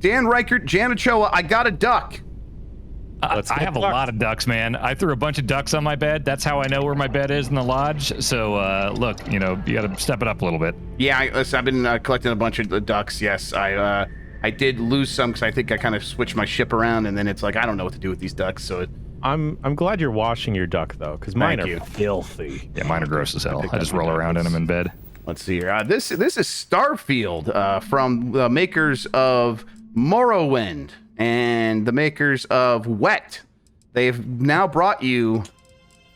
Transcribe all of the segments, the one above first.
Dan Reichert, Jan Ochoa, I got a duck. I have a lot of ducks, man. I threw a bunch of ducks on my bed. That's how I know where my bed is in the lodge. So, look, you got to step it up a little bit. Yeah, I've been collecting a bunch of ducks. Yes, I did lose some because I think I kind of switched my ship around, and then it's like I don't know what to do with these ducks. So I'm glad you're washing your duck though, because mine are filthy. Yeah, mine are gross as hell. I just roll around in them in bed. Let's see here. This is Starfield from the makers of Morrowind and the makers of Wet. They've now brought you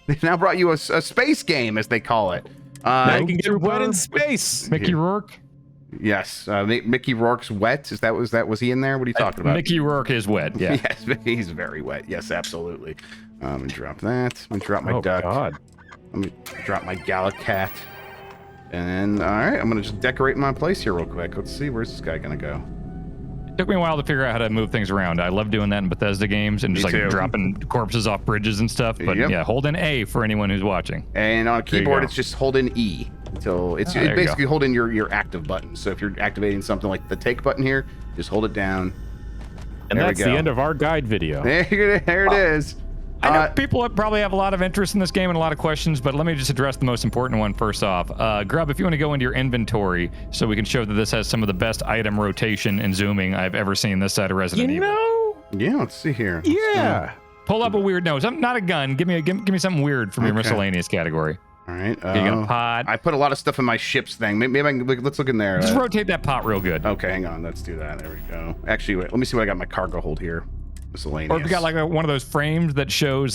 a space game, as they call it. Now you can get wet in space. Mickey Rourke. Yes, Mickey Rourke's Wet. Was he in there? What are you talking about? Mickey Rourke is wet. Yeah. Yes, he's very wet. Yes, absolutely. Let me drop that. Let me drop my duck. God. Let me drop my Galacat. And all right, I'm gonna just decorate my place here real quick. Let's see, where's this guy gonna go? It took me a while to figure out how to move things around. I love doing that in Bethesda games and just like dropping corpses off bridges and stuff. But yeah, hold in A for anyone who's watching. And on a keyboard, it's just hold in E. Until it's basically hold in your active button. So if you're activating something like the take button here, just hold it down. And that's the end of our guide video. There it is. I know people probably have a lot of interest in this game and a lot of questions, but let me just address the most important one first off. Grubb, if you want to go into your inventory so we can show that this has some of the best item rotation and zooming I've ever seen this side of Resident Evil. Yeah, let's see here. Yeah. Pull up a weird nose. Not a gun. Give me something weird from your miscellaneous category. All right. You got a pot. I put a lot of stuff in my ship's thing. Maybe I can let's look in there. Just rotate that pot real good. Okay, hang on. Let's do that. There we go. Actually, wait. Let me see what I got in my cargo hold here. Miscellaneous. Or if you got like one of those frames that shows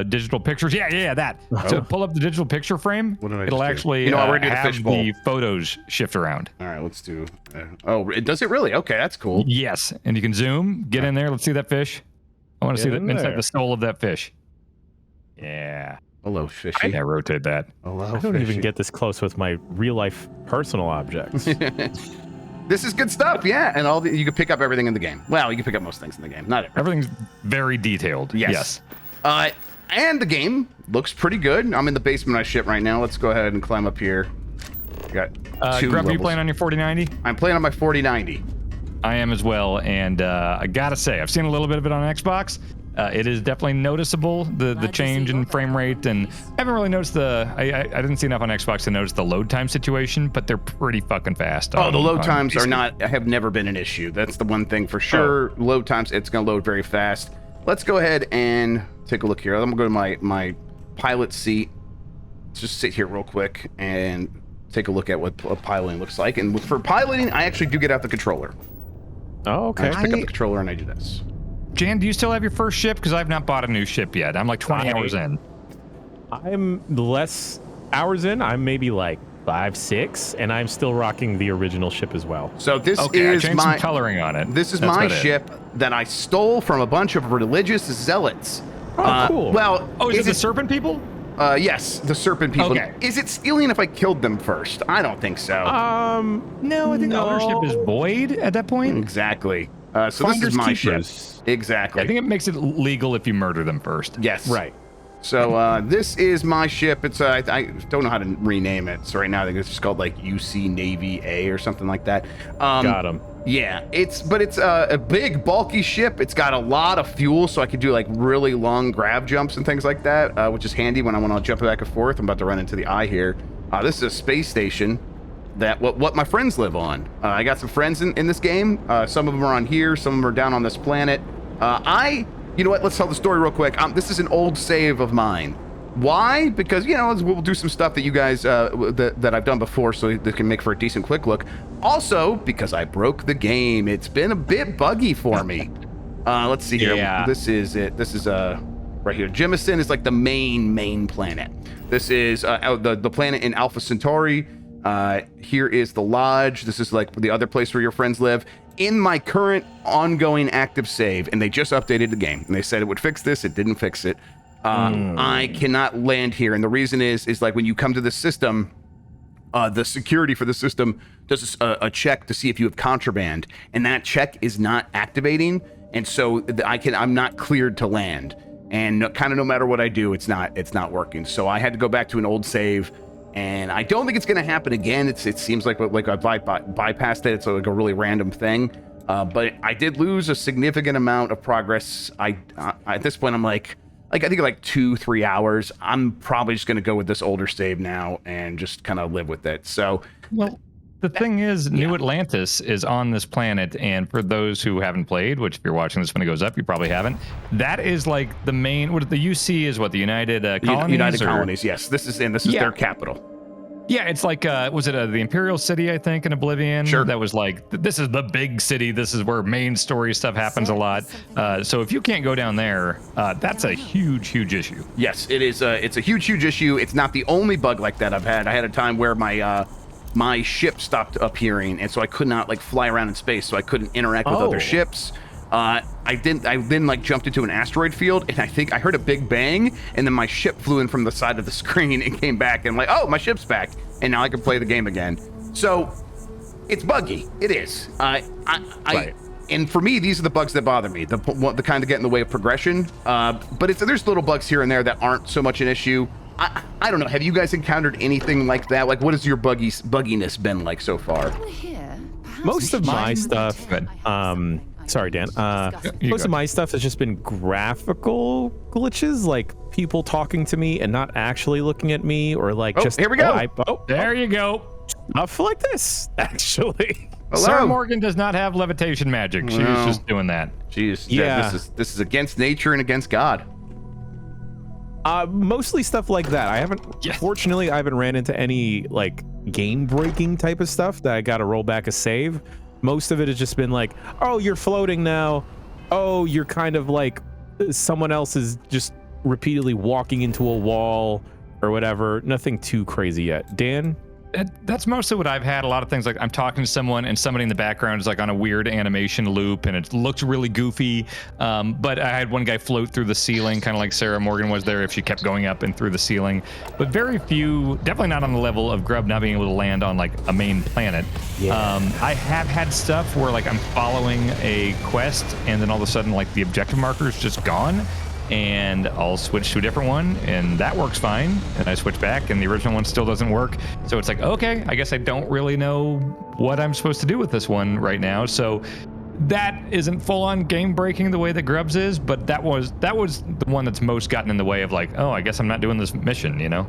digital pictures. Yeah, that. So pull up the digital picture frame. It'll actually have the photos shift around. All right, let's do. Does it really? Okay, that's cool. Yes, and you can zoom. Get in there. Let's see that fish. I want to see that inside the soul of that fish. Yeah. Hello, fishy. Yeah, rotate that. Hello, I don't even get this close with my real life personal objects. This is good stuff, yeah. And you can pick up everything in the game. Well, you can pick up most things in the game. Not everything. Everything's very detailed. Yes. And the game looks pretty good. I'm in the basement of my ship right now. Let's go ahead and climb up here. Got two Grubb, levels. are you playing on your 4090? I'm playing on my 4090. I am as well, and I gotta say, I've seen a little bit of it on Xbox. It is definitely noticeable, the change in frame rate, and I haven't really noticed I didn't see enough on Xbox to notice the load time situation, but they're pretty fucking fast. The load times have never been an issue. That's the one thing for sure. Load times, it's gonna load very fast. Let's go ahead and take a look here. I'm gonna go to my pilot seat. Let's just sit here real quick and take a look at what piloting looks like. And for piloting, I actually do get out the controller. Oh, okay. I pick up the controller and I do this. Jan, do you still have your first ship? Because I've not bought a new ship yet. I'm like 20 hours in. I'm less hours in. I'm maybe like 5, 6, and I'm still rocking the original ship as well. So this is some coloring on it. This is my ship that I stole from a bunch of religious zealots. Oh, cool. Well, is it the Serpent people? Yes, the Serpent people. Okay. Is it stealing if I killed them first? I don't think so. No, I think the ownership is void at that point. Exactly. So Finders this is my keepers. ship. Exactly. I think it makes it legal if you murder them first. Yes. Right. So this is my ship. It's I don't know how to rename it. So right now I think it's just called like UC Navy A or something like that. Got him. Yeah, it's a big bulky ship. It's got a lot of fuel, so I could do like really long grab jumps and things like that, which is handy when I want to jump back and forth. I'm about to run into the eye here. This is a space station that what my friends live on. I got some friends in this game. Some of them are on here. Some of them are down on this planet. You know what? Let's tell the story real quick. This is an old save of mine. Why? Because, we'll do some stuff that you guys, that I've done before so that can make for a decent quick look. Also, because I broke the game. It's been a bit buggy for me. Let's see here. Yeah. This is it. This is, right here. Jemison is like the main planet. This is the planet in Alpha Centauri. Here is the lodge. This is like the other place where your friends live. In my current ongoing active save, and they just updated the game, and they said it would fix this. It didn't fix it. I cannot land here, and the reason is like when you come to the system, the security for the system does a check to see if you have contraband, and that check is not activating, and so I'm not cleared to land, and kind of no matter what I do, it's not working. So I had to go back to an old save. And I don't think it's going to happen again. It seems like I bypassed it. It's like a really random thing. But I did lose a significant amount of progress. At this point, I'm like I think like 2-3 hours. I'm probably just going to go with this older save now and just kind of live with it. So, well, the thing is, New Atlantis is on this planet, and for those who haven't played, which if you're watching this when it goes up, you probably haven't. That is like the main. What the UC is? What the United Colonies? United Colonies. Yes, this is their capital. Yeah, it's like, was it the Imperial City, I think, in Oblivion? Sure. That was like, this is the big city. This is where main story stuff happens a lot. So if you can't go down there, that's a huge, huge issue. Yes, it is. It's a huge, huge issue. It's not the only bug like that I've had. I had a time where my ship stopped appearing, and so I could not like fly around in space, so I couldn't interact with other ships. I then like jumped into an asteroid field, and I think I heard a big bang, and then my ship flew in from the side of the screen and came back, and like, oh, my ship's back, and now I can play the game again. So it's buggy. It is. Right. And for me, these are the bugs that bother me, the kind that get in the way of progression. But there's little bugs here and there that aren't so much an issue. I don't know. Have you guys encountered anything like that? Like, what has your bugginess been like so far? Most of my stuff. Sorry, Dan. Most of my stuff has just been graphical glitches, like people talking to me and not actually looking at me, or like just. Here we go. There you go. Stuff like this, actually. Hello. Sarah Morgan does not have levitation magic. She was just doing that. Jeez. Yeah. This is against nature and against God. Mostly stuff like that. Fortunately, I haven't ran into any like game breaking type of stuff that I got to roll back a save. Most of it has just been like, oh, you're floating now. Oh, you're kind of like someone else is just repeatedly walking into a wall or whatever. Nothing too crazy yet. Dan? That's mostly what I've had. A lot of things like I'm talking to someone and somebody in the background is like on a weird animation loop and it looks really goofy. But I had one guy float through the ceiling, kind of like Sarah Morgan was there if she kept going up and through the ceiling. But very few, definitely not on the level of Grubb not being able to land on like a main planet. Yeah. I have had stuff where like I'm following a quest and then all of a sudden like the objective marker is just gone. And I'll switch to a different one, and that works fine. And I switch back, and the original one still doesn't work. So it's like, okay, I guess I don't really know what I'm supposed to do with this one right now. So that isn't full-on game breaking the way that Grubb's is, but that was the one that's most gotten in the way of like, oh, I guess I'm not doing this mission, you know?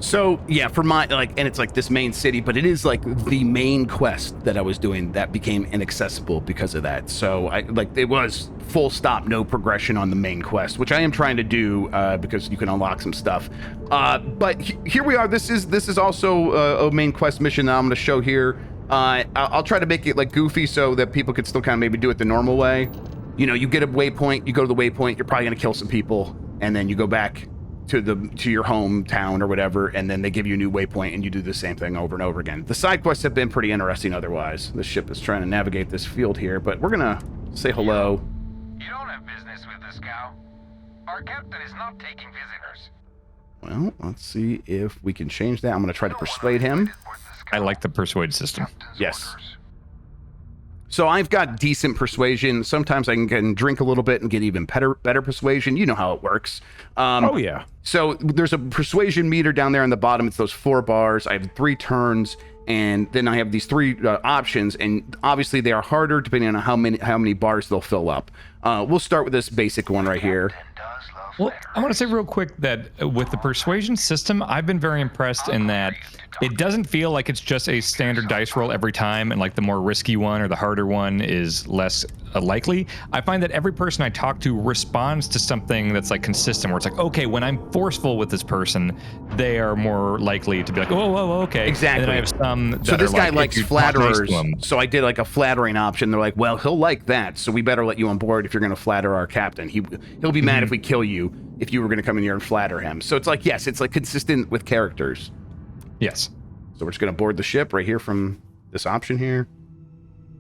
So yeah, for my like, and it's like this main city, but it is like the main quest that I was doing that became inaccessible because of that. So I like it was full stop, no progression on the main quest, which I am trying to do because you can unlock some stuff. But here we are. This is also a main quest mission that I'm going to show here. I'll try to make it like goofy so that people could still kind of maybe do it the normal way. You know, you get a waypoint, you go to the waypoint, you're probably going to kill some people, and then you go back to your hometown or whatever, and then they give you a new waypoint and you do the same thing over and over again. The side quests have been pretty interesting otherwise. The ship is trying to navigate this field here, but we're gonna say hello. You don't have business with this cow. Our captain is not taking visitors. Well, let's see if we can change that. I'm gonna try to persuade him. I like the persuade system. Yes. So I've got decent persuasion. Sometimes I can drink a little bit and get even better persuasion. You know how it works. Oh, yeah. So there's a persuasion meter down there on the bottom. It's those 4 bars. I have 3 turns, and then I have these 3 options, and obviously they are harder depending on how many bars they'll fill up. We'll start with this basic one right here. Well, I want to say real quick that with the persuasion system, I've been very impressed in that it doesn't feel like it's just a standard dice roll every time, and like the more risky one or the harder one is less likely. I find that every person I talk to responds to something that's like consistent, where it's like, okay, when I'm forceful with this person, they are more likely to be like, oh, okay. Exactly. And then I have some that So this are guy like, likes if you talk nice flatterers. to him- So I did like a flattering option. They're like, well, he'll like that, so we better let you on board if you're going to flatter our captain. He'll be mad if we kill you if you were going to come in here and flatter him. So it's like, yes, it's like consistent with characters. Yes. So we're just going to board the ship right here from this option here.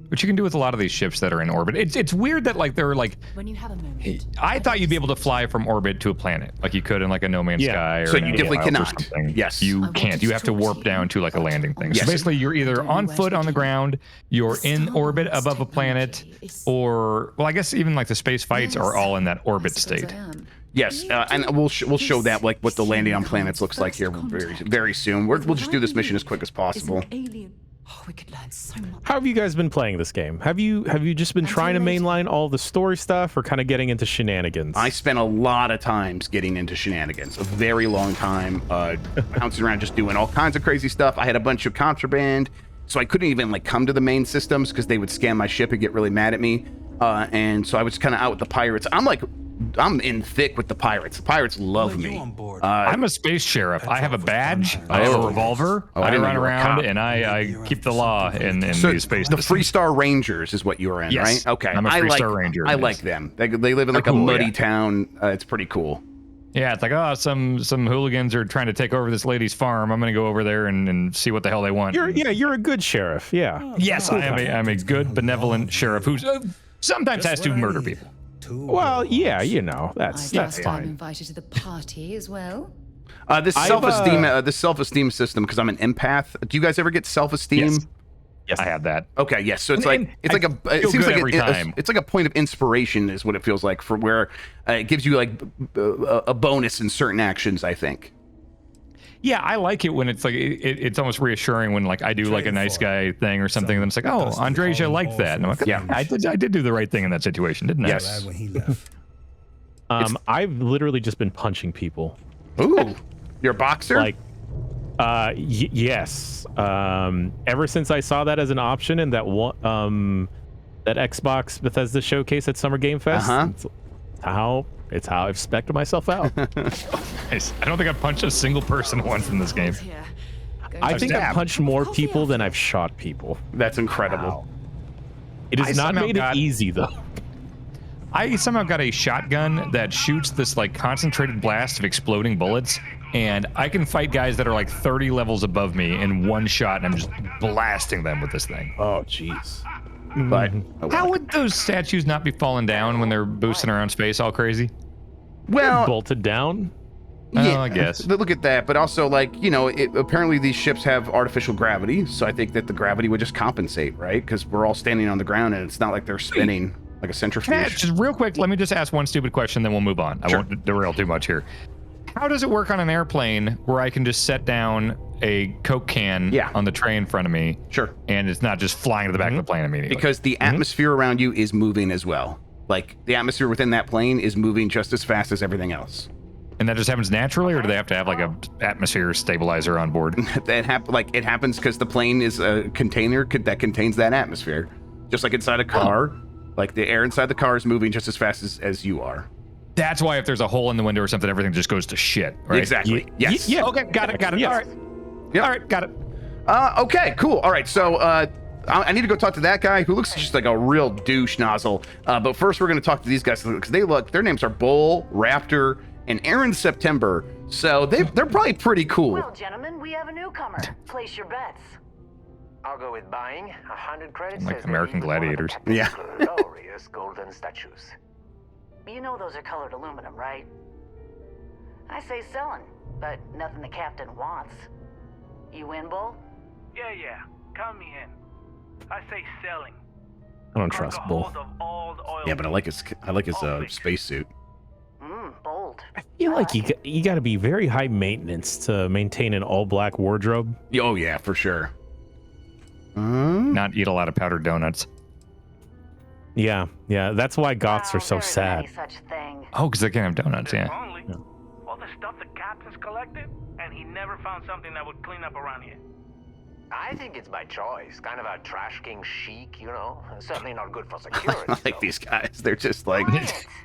Which you can do with a lot of these ships that are in orbit. It's weird that like they're like, When you have a moment. I thought you'd be able to fly from orbit to a planet like you could in like a No Man's Yeah. Sky. Or So an you definitely Outpost or cannot. something. Yes. You I can't. want You to have to talk warp to down to like a landing thing. Yes. So basically you're either on foot on the ground, you're in orbit above a planet, or, well, I guess even like the space fights are all in that orbit state. Yes, and we'll show that like what the landing on planets looks like here very, very soon. We'll just do this mission as quick as possible. Oh, we could learn so much. How have you guys been playing this game? Have you just been trying to mainline all the story stuff, or kind of getting into shenanigans? I spent a lot of times getting into shenanigans, a very long time, bouncing around, just doing all kinds of crazy stuff. I had a bunch of contraband, so I couldn't even like come to the main systems because they would scan my ship and get really mad at me. And so I was kind of out with the pirates. I'm in thick with the pirates. The pirates love me. I'm a space sheriff. I have a badge. I have a revolver. I run around and I keep the law in these space. The Freestar Rangers is what you were in, yes, right? Okay. I'm a Freestar Ranger. I like them. They live in like a muddy town. It's pretty cool. Yeah, it's like, oh, some hooligans are trying to take over this lady's farm. I'm gonna go over there and see what the hell they want. You're a good sheriff. Yeah. Yes, I'm a good, benevolent sheriff who sometimes has to murder people. Well, yeah, you know, that's I'm fine. invited to the party as well. This self-esteem system, because I'm an empath. Do you guys ever get self-esteem? Yes, I have that. Okay, yes. So it's like it's like a point of inspiration is what it feels like, for where it gives you like a bonus in certain actions, I think. Yeah, I like it when it's like it's almost reassuring when like I do like a nice guy thing or something, and it's like, oh, Andresia liked that, and I'm like, yeah, I did do the right thing in that situation, didn't I? Yes. I've literally just been punching people. Ooh, you're a boxer? Like, yes. Ever since I saw that as an option in that that Xbox Bethesda showcase at Summer Game Fest, it's how I've expected myself out. Nice. I don't think I've punched a single person once in this game. I think I've punched more people than I've shot people. That's incredible. Wow. It has not made it easy, though. I somehow got a shotgun that shoots this like concentrated blast of exploding bullets, and I can fight guys that are like 30 levels above me in one shot, and I'm just blasting them with this thing. Oh, jeez. But how would those statues not be falling down when they're boosting around space all crazy? Well, bolted down. Yeah, I guess. Look at that, but also like, you know, apparently these ships have artificial gravity, so I think that the gravity would just compensate, right? Because we're all standing on the ground, and it's not like they're spinning like a centrifuge. Just real quick, let me just ask one stupid question, then we'll move on. I won't derail too much here. How does it work on an airplane where I can just set down a Coke can on the tray in front of me? Sure. And it's not just flying to the back of the plane immediately? Because the atmosphere around you is moving as well. Like, the atmosphere within that plane is moving just as fast as everything else. And that just happens naturally, or do they have to have like a atmosphere stabilizer on board? It happens because the plane is a container that contains that atmosphere. Just like inside a car, like the air inside the car is moving just as fast as you are. That's why if there's a hole in the window or something, everything just goes to shit, right? Yes. Yeah. Okay, got it. Yes. All right. Yep. All right, got it. Okay, cool. All right, so I need to go talk to that guy who looks just like a real douche nozzle. But first, we're going to talk to these guys because their names are Bull, Raptor, and Aaron September. So they're probably pretty cool. Well, gentlemen, we have a newcomer. Place your bets. I'll go with buying 100 credits. Like American Gladiators. Yeah. Glorious golden statues. You know those are colored aluminum, right? I say selling, but nothing the captain wants. You win, Bull? Yeah. Count me in. I say selling. I don't trust Bull. Yeah, but I like his spacesuit. Bold. I feel like you got to be very high maintenance to maintain an all black wardrobe. Oh yeah, for sure. Not eat a lot of powdered donuts. Yeah. That's why goths are so sad. Such thing. Oh, because they can't have donuts, yeah. All the stuff the captain's collected, and he never found something that would clean up around here. I think it's by choice. Kind of a trash king chic, you know? Certainly not good for security. I like these guys. They're just like...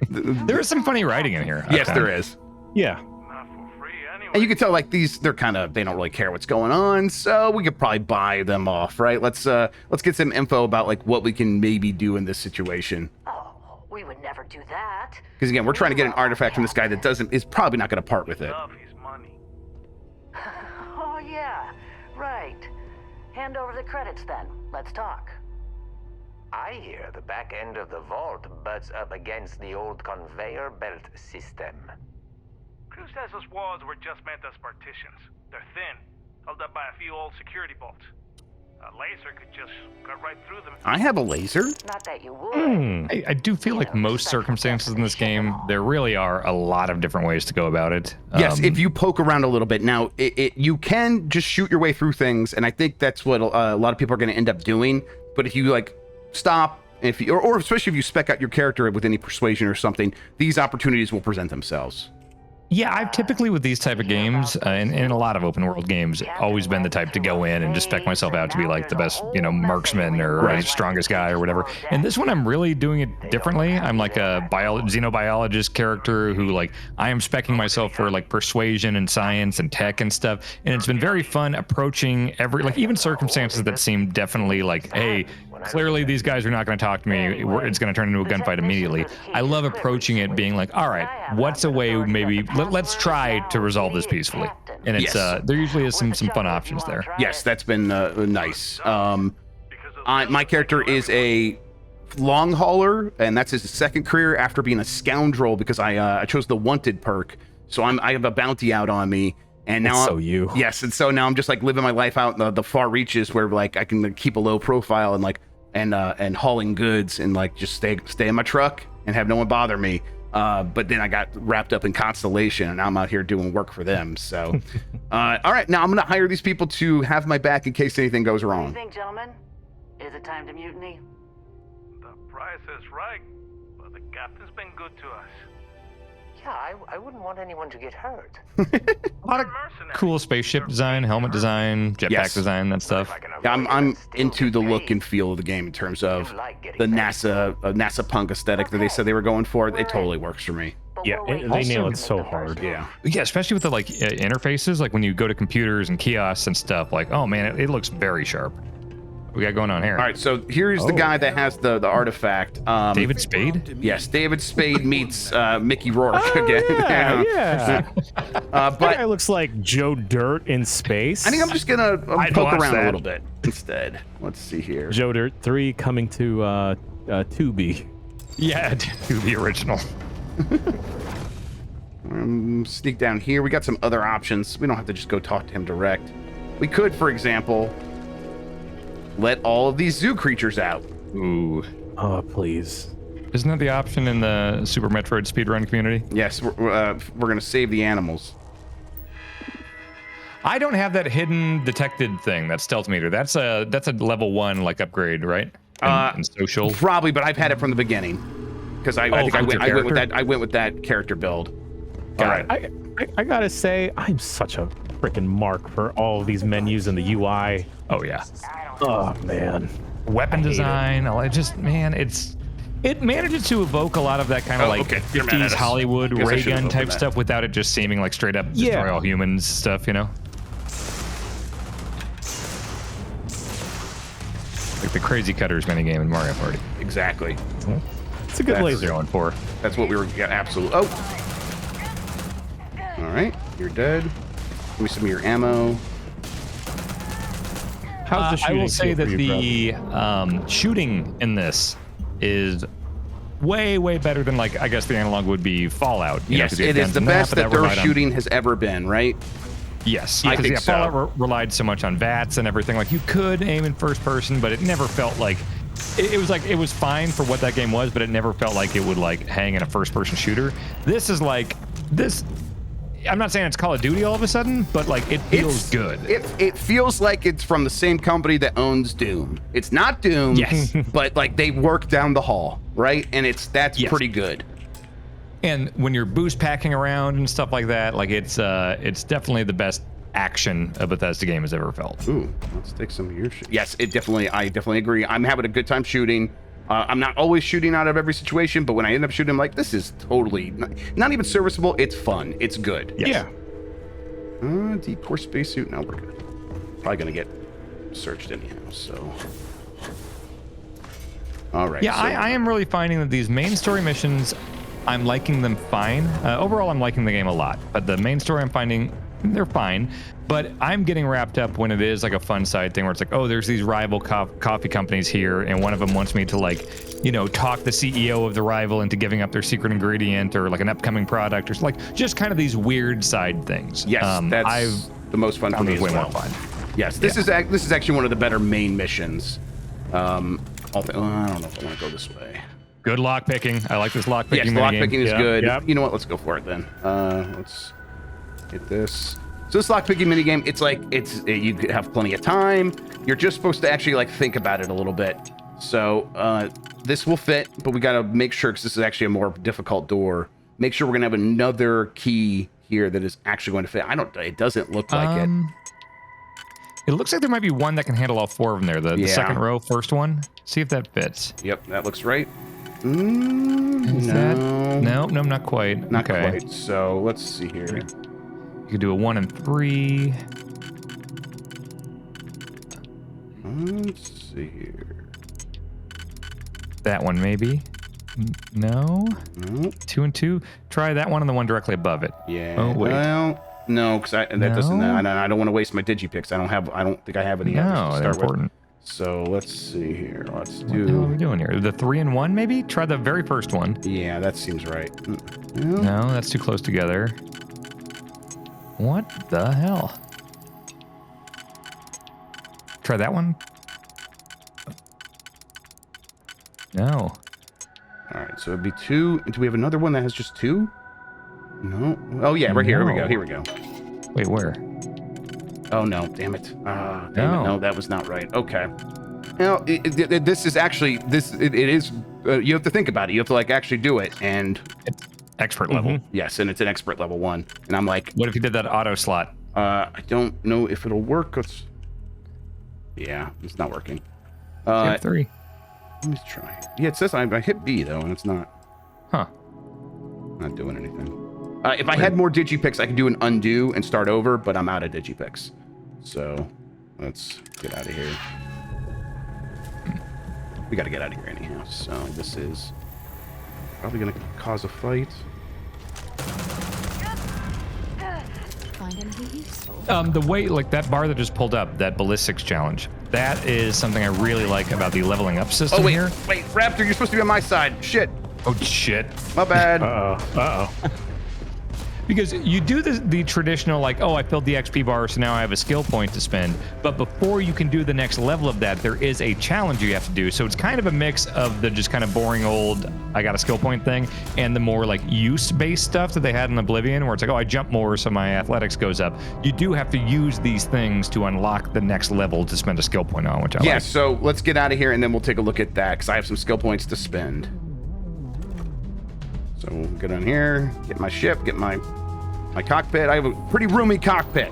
There is some funny writing in here. Yes, there is. Yeah. Not for free anyway. And you can tell like they don't really care what's going on, so we could probably buy them off, right? Let's get some info about like what we can maybe do in this situation. Oh, we would never do that. Because again, we're trying to get an artifact from this guy that is probably not going to part with it. Love his money. Oh, yeah. Right. Hand over the credits then. Let's talk. I hear the back end of the vault butts up against the old conveyor belt system. Crew says those walls were just meant as partitions. They're thin, held up by a few old security bolts. A laser could just cut right through them. I have a laser. Not that you would. I do feel like most circumstances in this game, there really are a lot of different ways to go about it. Yes, if you poke around a little bit. Now, you can just shoot your way through things, and I think that's what a lot of people are going to end up doing. But if you like stop, if you, or especially if you spec out your character with any persuasion or something, these opportunities will present themselves. Yeah, I've typically with these type of games, and in a lot of open world games, always been the type to go in and just spec myself out to be like the best, marksman or strongest guy or whatever. And this one, I'm really doing it differently. I'm like a xenobiologist character who I am specking myself for like persuasion and science and tech and stuff. And it's been very fun approaching even circumstances that seem definitely like, hey, clearly these guys are not going to talk to me. It's going to turn into a gunfight immediately. I love approaching it being like, all right, what's a way maybe let's try to resolve this peacefully. And it's there usually is some fun options there. Yes, that's been nice. My character is a long hauler, and that's his second career after being a scoundrel because I chose the wanted perk. So I have a bounty out on me. And now yes, and so now I'm just like living my life out in the far reaches where I can keep a low profile and hauling goods and just stay in my truck and have no one bother me. But then I got wrapped up in Constellation, and now I'm out here doing work for them. So, all right, now I'm gonna hire these people to have my back in case anything goes What do wrong. you think, gentlemen? Is it time to mutiny? The price is right, but the captain's been good to us. Yeah, I wouldn't want anyone to get hurt. A lot of cool spaceship design, helmet design, jetpack design, that stuff. Yeah, I'm into the look and feel of the game in terms of the NASA punk aesthetic that they said they were going for. It totally works for me. Yeah, they nail it so hard. Yeah, especially with the interfaces, when you go to computers and kiosks and stuff. Oh man, it looks very sharp. What we got going on here? All right, so here's the guy that has the artifact. David Spade? Yes, David Spade meets Mickey Rourke again. Yeah. But that guy looks like Joe Dirt in space. I think I'm just gonna poke around that a little bit instead. Let's see here. Joe Dirt 3 coming to Tubi. Yeah, to the original. Sneak down here. We got some other options. We don't have to just go talk to him direct. We could, for example, let all of these zoo creatures out. Ooh. Oh, please. Isn't that the option in the Super Metroid speedrun community? Yes, we're gonna save the animals. I don't have that hidden detected thing, that stealth meter. That's a level 1 upgrade, right? In social. Probably, but I've had it from the beginning because I think I went with that character build. Got it. I gotta say, I'm such a freaking mark for all of these menus and the UI. Oh yeah. Oh man. Weapon design. It manages to evoke a lot of that kind of 50s Hollywood ray gun type stuff without it just seeming like straight up destroy all humans stuff, Like the Crazy Cutters minigame in Mario Party. Exactly. It's a good laser. Going for. That's what we were. Yeah, absolutely. Oh. All right, you're dead. Give me some of your ammo. How's the shooting? I will say that for you, the shooting in this is way better than I guess the analog would be Fallout. Yes, it is the best that their shooting has ever been, right? Yes, I think so. Fallout relied so much on VATS and everything. You could aim in first person, but it never felt like it was it was fine for what that game was, but it never felt like it would hang in a first person shooter. This is this. I'm not saying it's Call of Duty all of a sudden, but it feels good. It feels like it's from the same company that owns Doom. It's not Doom, yes, but they work down the hall, right? And that's pretty good. And when you're boost packing around and stuff like that, it's definitely the best action a Bethesda game has ever felt. Ooh, let's take some of your shit. Yes, I definitely agree. I'm having a good time shooting. I'm not always shooting out of every situation, but when I end up shooting, I'm like, this is totally not even serviceable. It's fun. It's good. Yes. Yeah. Deep core spacesuit. No, we're good. Probably gonna get searched anyhow. So. All right. Yeah, so, I am really finding that these main story missions, I'm liking them fine. Overall, I'm liking the game a lot, but the main story I'm finding they're fine. But I'm getting wrapped up when it is a fun side thing where it's oh, there's these rival coffee companies here, and one of them wants me to talk the CEO of the rival into giving up their secret ingredient or an upcoming product or just kind of these weird side things. Yes, that's the most fun for me as way well. more fun. Yes, this is actually one of the better main missions. I don't know if I want to go this way. Good lock picking. I like this lock picking. Yes, lock picking is good. Yep. You know what? Let's go for it then. Let's get this. So this lock picking minigame, it's like you have plenty of time. You're just supposed to actually like think about it a little bit. So this will fit, but we got to make sure, because this is actually a more difficult door. Make sure we're gonna have another key here that is actually going to fit. It doesn't look like it. It looks like there might be one that can handle all 4 of them there. The second row, first one. See if that fits. Yep, that looks right. Is that? No, not quite. Not quite. So let's see here. You could do a 1 and 3. Let's see here. That one maybe. No. Nope. 2 and 2. Try that one and the one directly above it. Yeah. Oh wait. Well, no, because that doesn't. I don't want to waste my digipicks. I don't think I have any others No, to they're start important. with. So let's see here. Let's What the hell are we do. doing here? The 3 and 1 maybe? Try the very first one. Yeah, that seems right. No, that's too close together. What the hell? Try that one. No. All right, so it'd be 2. Do we have another one that has just 2? No. Oh yeah, right here. No. Here we go. Wait, where? Oh no, damn it. Damn it. No. No, that was not right. Okay. Now, this is actually it is. You have to think about it. You have to like actually do it, and It's expert level. yes, and it's an expert level 1. And I'm like, What if you did that auto slot? I don't know if it'll work. Yeah, it's not working. Skip 3. Let me try. Yeah, it says I hit B though, and it's not Huh. doing anything. If I had more digipicks, I could do an undo and start over, but I'm out of digipicks. So let's get out of here. We got to get out of here anyhow. So this is probably going to cause a fight. Find anything useful? The way, like that bar that just pulled up, that ballistics challenge, that is something I really like about the leveling up system here. Wait, Raptor, you're supposed to be on my side. Shit, Oh, shit. my bad. Uh-oh. Because you do the traditional, like, oh, I filled the XP bar, so now I have a skill point to spend. But before you can do the next level of that, there is a challenge you have to do. So it's kind of a mix of the just kind of boring old, I got a skill point thing, and the more like use-based stuff that they had in Oblivion, where it's like, oh, I jump more, so my athletics goes up. You do have to use these things to unlock the next level to spend a skill point on, which I Yeah, like. so let's get out of here and then we'll take a look at that because I have some skill points to spend. So we'll get on here, get my ship, get my cockpit. I have a pretty roomy cockpit.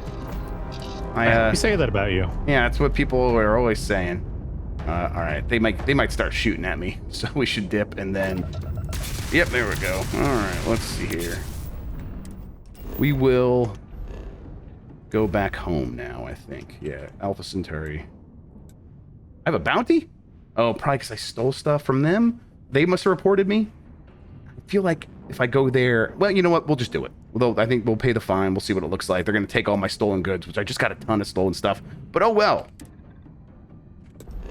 You say that about you. Yeah, that's what people are always saying. All right, they might start shooting at me, so we should dip and then. Yep, there we go. All right, let's see here. We will go back home now, I think. Yeah, Alpha Centauri. I have a bounty? Oh, probably because I stole stuff from them. They must have reported me. I feel like if I go there, well, you know what? We'll just do it. Although I think we'll pay the fine. We'll see what it looks like. They're going to take all my stolen goods, which I just got a ton of stolen stuff. But oh well.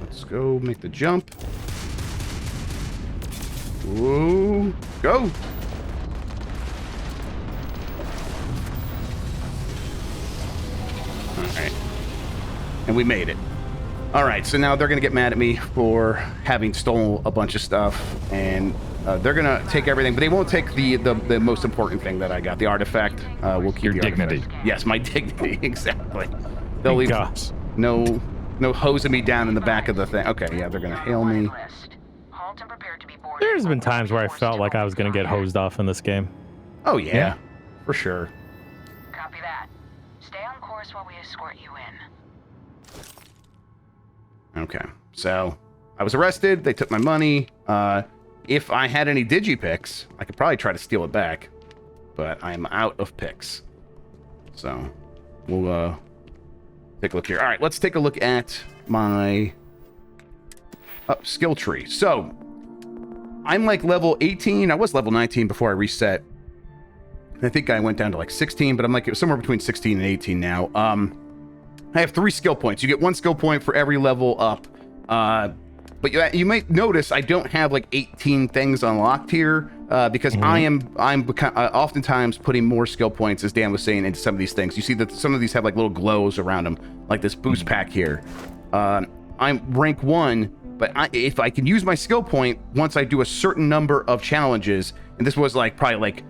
Let's go make the jump. Whoa. Go. All right. And we made it. All right, so now they're going to get mad at me for having stolen a bunch of stuff, and they're going to take everything, but they won't take the most important thing that I got, the artifact. We'll keep Your the dignity. Artifact. Yes, my dignity, exactly. They'll Thank leave gosh. no hosing me down in the back of the thing. Okay, yeah, they're going to hail me. There's been times where I felt like I was going to get hosed off in this game. Oh, yeah, Yeah. for sure. Copy that. Stay on course while we escort you in. Okay, so I was arrested. They took my money. If I had any digipicks, I could probably try to steal it back, but I'm out of picks. So we'll take a look here. All right, let's take a look at my skill tree. So I'm like level 18. I was level 19 before I reset. I think I went down to like 16, but I'm like somewhere between 16 and 18 now. I have 3 skill points. You get 1 skill point for every level up. But you might notice I don't have like 18 things unlocked here because I'm oftentimes putting more skill points, as Dan was saying, into some of these things. You see that some of these have like little glows around them, like this boost pack here. I'm rank 1, but if I can use my skill point once I do a certain number of challenges, and this was like probably like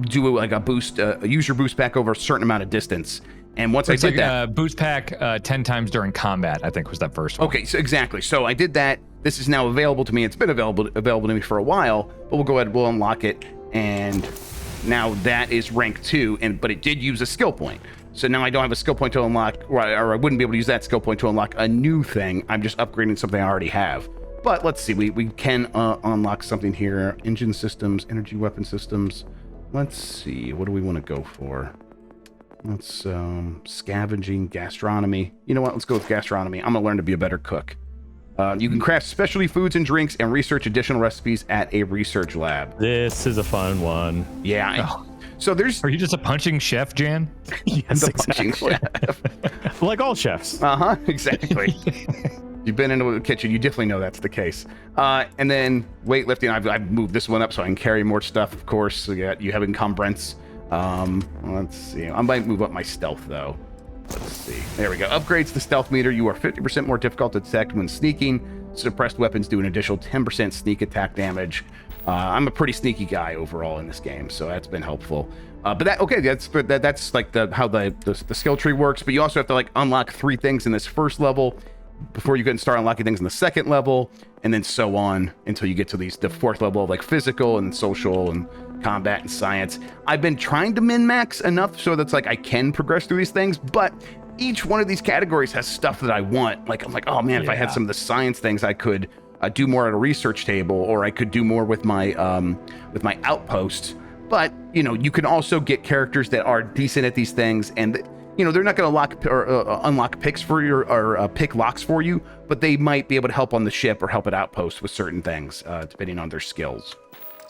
do like a boost, use your boost pack over a certain amount of distance. And once I did that, boost pack 10 times during combat, I think was that first one. Okay, so exactly. So I did that. This is now available to me. It's been available to me for a while, but we'll go ahead, we'll unlock it, and now that is rank 2. But it did use a skill point. So now I don't have a skill point to unlock, or I wouldn't be able to use that skill point to unlock a new thing. I'm just upgrading something I already have. But let's see, we can unlock something here. Engine systems, energy weapon systems. Let's see, what do we want to go for? Let's scavenging, gastronomy. You know what? Let's go with gastronomy. I'm gonna learn to be a better cook. You can craft specialty foods and drinks and research additional recipes at a research lab. This is a fun one. Yeah. So there's. Are you just a punching chef, Jan? Yes, the punching chef. Like all chefs. Exactly. You've been into the kitchen, you definitely know that's the case. And then weightlifting, I've moved this one up so I can carry more stuff, of course. So you have encumbrance. Let's see. I might move up my stealth though. Let's see. There we go. Upgrades the stealth meter. You are 50% more difficult to detect when sneaking. Suppressed weapons do an additional 10% sneak attack damage. I'm a pretty sneaky guy overall in this game, so that's been helpful. But that's like how the skill tree works. But you also have to like unlock 3 things in this first level before you can start unlocking things in the second level, and then so on until you get to the 4th level of like physical and social and combat and science. I've been trying to min-max enough so that's like I can progress through these things, but each one of these categories has stuff that I want. Like I'm like, oh man, if I had some of the science things, I could do more at a research table, or I could do more with my outpost. But you can also get characters that are decent at these things, and they're not going to lock or unlock picks for you or pick locks for you, but they might be able to help on the ship or help at outposts with certain things, depending on their skills.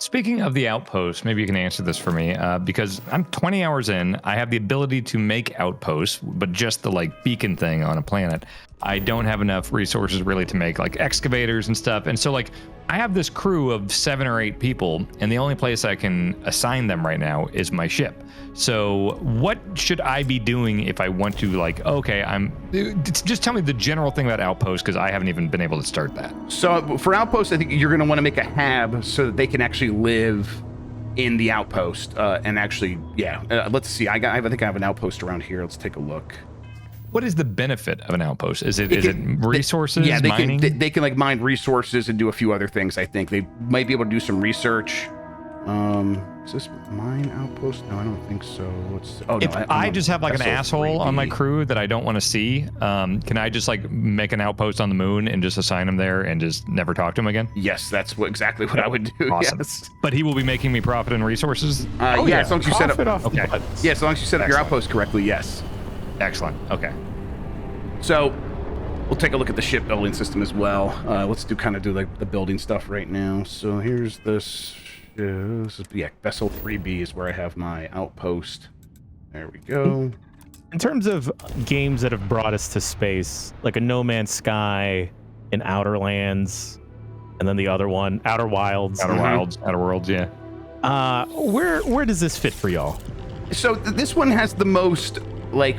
Speaking of the outpost, maybe you can answer this for me, because I'm 20 hours in. I have the ability to make outposts, but just the like beacon thing on a planet. I don't have enough resources really to make like excavators and stuff. And so like I have this crew of 7 or 8 people, and the only place I can assign them right now is my ship. So what should I be doing if I want to like, okay, just tell me the general thing about outposts, because I haven't even been able to start that. So for outposts, I think you're going to want to make a hab so that they can actually live in the outpost. And actually, let's see. I think I have an outpost around here. Let's take a look. What is the benefit of an outpost? Is it resources? They mining? can like mine resources and do a few other things. I think they might be able to do some research. Is this mine outpost? No, I don't think so. If I just have like an asshole on my crew that I don't want to see, can I just like make an outpost on the moon and just assign him there and just never talk to him again? Yes, that's exactly what I would do. Awesome. Yes. But he will be making me profit and resources? As long as you set up. Okay. Yeah, as long as you set up your outpost correctly, yes. Excellent. Okay. So we'll take a look at the shipbuilding system as well. Let's do like the building stuff right now. So here's this. Vessel 3B is where I have my outpost. There we go. In terms of games that have brought us to space, like a No Man's Sky, in Outer Lands, and then the other one, Outer Wilds. Outer Worlds, yeah. Where does this fit for y'all? So this one has the most like,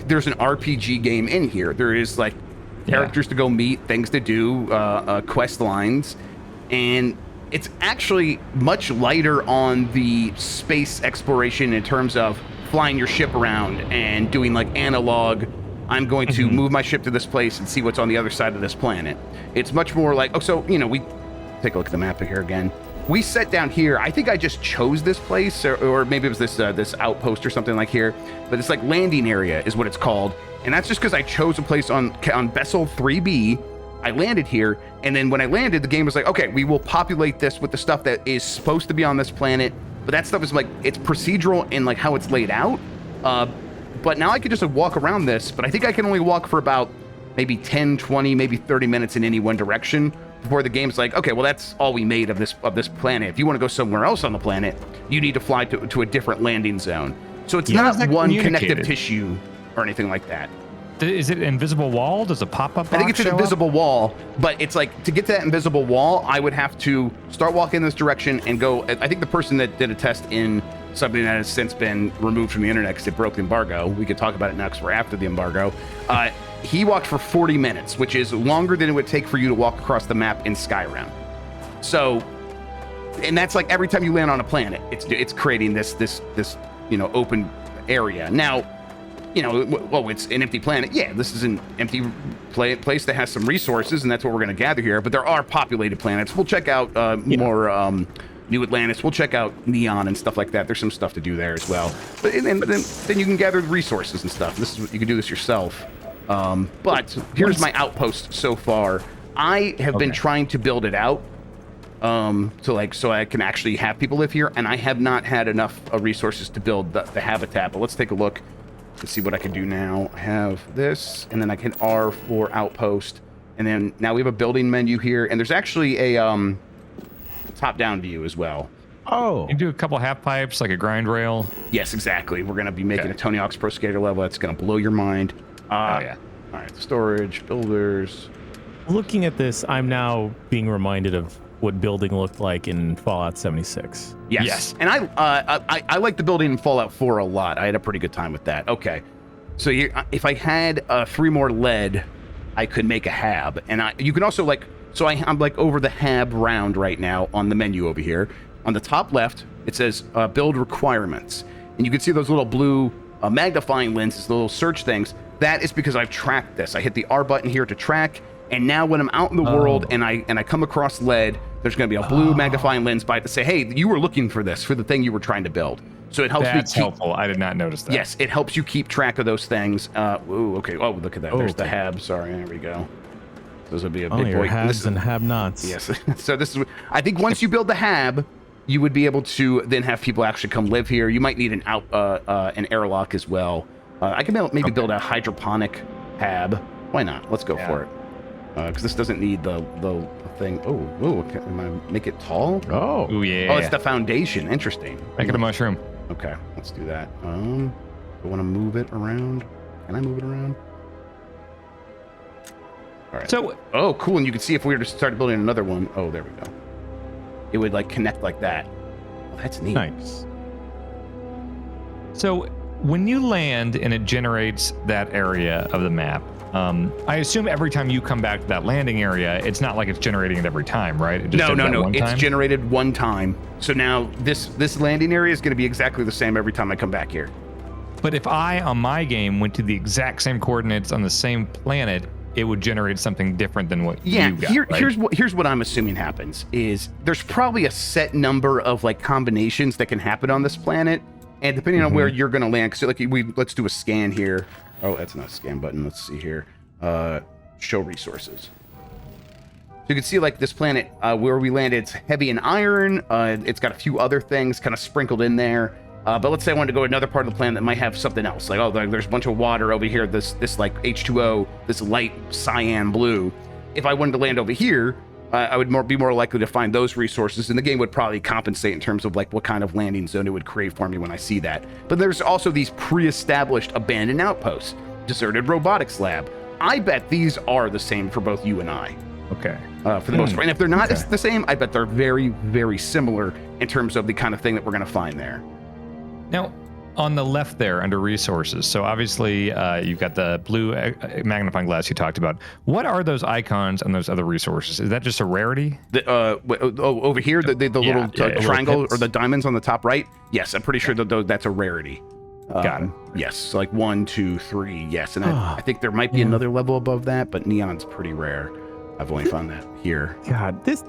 there's an RPG game in here. There is like characters to go meet, things to do, quest lines, and it's actually much lighter on the space exploration in terms of flying your ship around and doing like analog. I'm going to move my ship to this place and see what's on the other side of this planet. It's much more like, we take a look at the map here again. We set down here. I think I just chose this place, or maybe it was this outpost or something like here. But it's like landing area is what it's called, and that's just because I chose a place on Vessel 3B. I landed here, and then when I landed, the game was like, okay, we will populate this with the stuff that is supposed to be on this planet, but that stuff is like, it's procedural in like how it's laid out. But now I can just like, walk around this, but I think I can only walk for about maybe 10, 20, maybe 30 minutes in any one direction before the game's like, okay, well, that's all we made of this planet. If you want to go somewhere else on the planet, you need to fly to a different landing zone. So it's not one connective tissue or anything like that. Is it invisible wall? Does a pop-up I think box it's an show invisible wall, but it's like to get to that invisible wall, I would have to start walking in this direction and go. I think the person that did a test in something that has since been removed from the internet because it broke the embargo. We could talk about it next. We're after the embargo. He walked for 40 minutes, which is longer than it would take for you to walk across the map in Skyrim. So, and that's like every time you land on a planet, it's creating this open area. Now, it's an empty planet. Yeah, this is an empty place that has some resources, and that's what we're going to gather here. But there are populated planets. We'll check out more New Atlantis. We'll check out Neon and stuff like that. There's some stuff to do there as well. But then you can gather the resources and stuff. This is what you can do this yourself. But here's my outpost so far. I have been trying to build it out so I can actually have people live here, and I have not had enough resources to build the habitat. But let's take a look. Let's see what I can do now. I have this, and then I can R for outpost, and then now we have a building menu here, and there's actually a top-down view as well. Oh, you can do a couple half pipes, like a grind rail. Yes, exactly. We're gonna be making a Tony Hawk's Pro Skater level. That's gonna blow your mind. Yeah. All right, storage, builders. looking at this, I'm now being reminded of what building looked like in Fallout 76. Yes. And I like the building in Fallout 4 a lot. I had a pretty good time with that. Okay. So if I had 3 more lead, I could make a hab. And you can also I'm like over the hab round right now on the menu over here. On the top left, it says build requirements. And you can see those little blue magnifying lenses, the little search things. That is because I've tracked this. I hit the R button here to track. And now when I'm out in the world and I come across lead, there's going to be a blue magnifying lens by it to say, hey, you were looking for this, for the thing you were trying to build. So it helps That's helpful. I did not notice that. Yes, it helps you keep track of those things. Ooh, okay. Oh, look at that. There's the hab. Sorry, there we go. Those would be a big boy. Habs and have-nots. Yes. So this is, I think once you build the hab, you would be able to then have people actually come live here. You might need an airlock as well. I can maybe build a hydroponic hab. Why not? Let's go for it. Because this doesn't need the thing. Can I make it tall? Oh, yeah. Oh, it's the foundation. Interesting. Make it a mushroom. Okay, let's do that. I want to move it around. Can I move it around? All right. So, cool. And you can see if we were to start building another one. Oh, there we go. It would connect like that. Oh, that's neat. Nice. So when you land and it generates that area of the map, I assume every time you come back to that landing area, it's not like it's generating it every time, right? It just No. It's generated one time. So now this landing area is going to be exactly the same every time I come back here. But if I, on my game, went to the exact same coordinates on the same planet, it would generate something different than what you got, right? Here's what I'm assuming happens is there's probably a set number of combinations that can happen on this planet, and depending on where you're going to land, because let's do a scan here. Oh, that's not a scan button. Let's see here. Show resources. So you can see this planet where we landed, it's heavy in iron. It's got a few other things kind of sprinkled in there. But let's say I wanted to go to another part of the planet that might have something else. There's a bunch of water over here. This H2O, this light cyan blue. If I wanted to land over here, I would be more likely to find those resources, and the game would probably compensate in terms of what kind of landing zone it would create for me when I see that. But there's also these pre-established abandoned outposts, deserted robotics lab. I bet these are the same for both you and I. Okay. For the most part. And if they're not the same, I bet they're very, very similar in terms of the kind of thing that we're going to find there. Now, on the left there under resources, so obviously you've got the blue magnifying glass you talked about. What are those icons and those other resources? Is that just a rarity? Over here, the little triangle or the diamonds on the top right? Yes, I'm pretty sure that's a rarity. Got it. Yes, 1, 2, 3, yes. And I think there might be another level above that, but neon's pretty rare. I've only found that here. God, this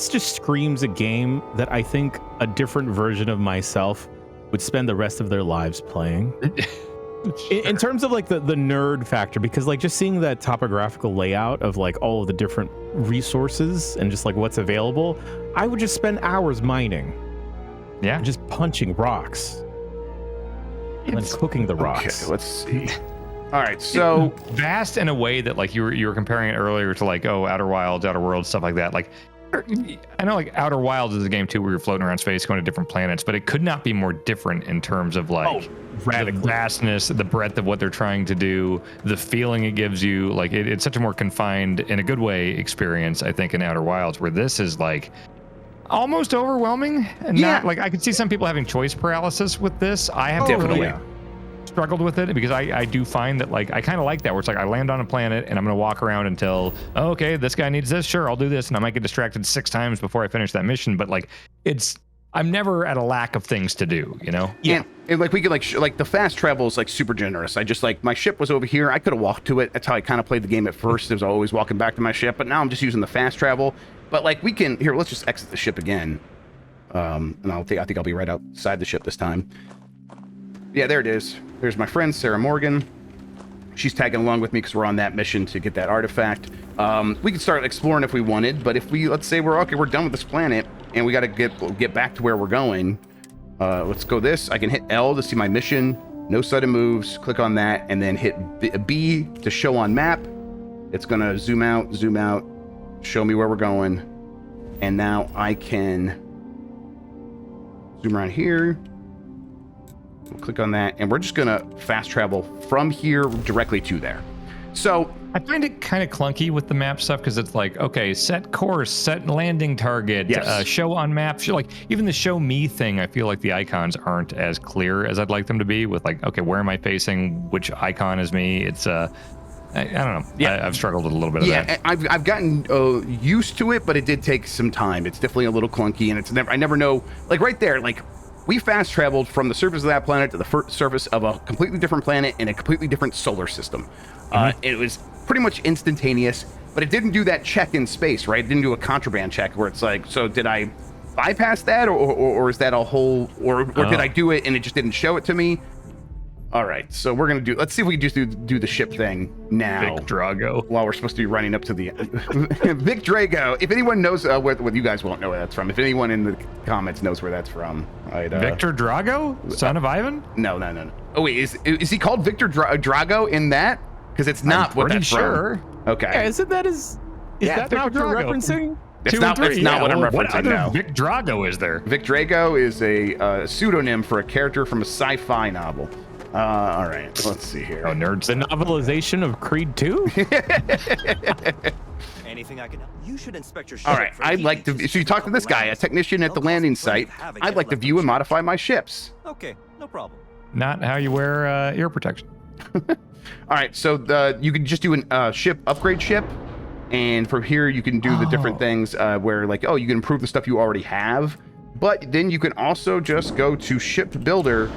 just screams a game that I think a different version of myself would spend the rest of their lives playing. In terms of the nerd factor, because just seeing that topographical layout of all of the different resources and just what's available, I would just spend hours mining. Yeah. Just punching rocks. And then cooking the rocks. Okay, let's see. All right, so vast in a way that you were comparing it earlier to Outer Wilds, Outer Worlds, stuff like that. I know like Outer Wilds is a game too where you're floating around space going to different planets, but it could not be more different in terms of like the vastness, the breadth of what they're trying to do, the feeling it gives you. Like it's such a more confined, in a good way, experience, I think, in Outer Wilds, where this is like almost overwhelming. And not like, I could see some people having choice paralysis with this. I have definitely struggled with it because I do find that like I kind of like that where it's like I land on a planet and I'm gonna walk around until okay, this guy needs this, sure, I'll do this, and I might get distracted 6 times before I finish that mission, but like I'm never at a lack of things to do, you know? Yeah, and like we could like the fast travel is like super generous. I just like my ship was over here, I could have walked to it. That's how I kind of played the game at first. I was always walking back to my ship, but now I'm just using the fast travel. But like we can here, let's just exit the ship again, and I think I'll be right outside the ship this time. Yeah, there it is. There's my friend, Sarah Morgan. She's tagging along with me because we're on that mission to get that artifact. We could start exploring if we wanted, but if let's say we're done with this planet, and we got to get back to where we're going. Let's go this. I can hit L to see my mission. No sudden moves. Click on that, and then hit B to show on map. It's going to zoom out, show me where we're going. And now I can zoom around here. We'll click on that, and we're just gonna fast travel from here directly to there. So I find it kind of clunky with the map stuff because it's like, okay, set course, set landing target, show on map. Like even the show me thing, I feel like the icons aren't as clear as I'd like them to be. With like, okay, where am I facing? Which icon is me? It's I don't know. Yeah, I've struggled with a little bit of that. I've gotten used to it, but it did take some time. It's definitely a little clunky, and I never know. Like right there, like. We fast traveled from the surface of that planet to the surface of a completely different planet in a completely different solar system. It was pretty much instantaneous, but it didn't do that check in space, right? It didn't do a contraband check where it's like, so did I bypass that, or is that a whole, or did I do it and it just didn't show it to me? All right, so we're gonna let's see if we can just do the ship thing now. Vic Drago. While we're supposed to be running up to the Vic Drago. If anyone knows what you guys won't know where that's from. If anyone in the comments knows where that's from, Victor Drago, son of Ivan? No. Oh wait, is he called Victor Drago in that? Because it's not what that's from. Okay. Yeah, isn't that is that not what you're referencing? It's not what I'm referencing. What other now. Vic Drago is there? Vic Drago is a pseudonym for a character from a sci-fi novel. All right, let's see here. Oh, nerds. The novelization of Creed 2? Anything I can help? You should inspect your ship. All right, I'd like to. So you talk to this guy, a technician at the landing site. I'd like to view and modify my ships. Okay, no problem. Not how you wear ear protection. All right, so you can just do an ship upgrade ship, and from here you can do the different things where like, you can improve the stuff you already have, but then you can also just go to Shipbuilder.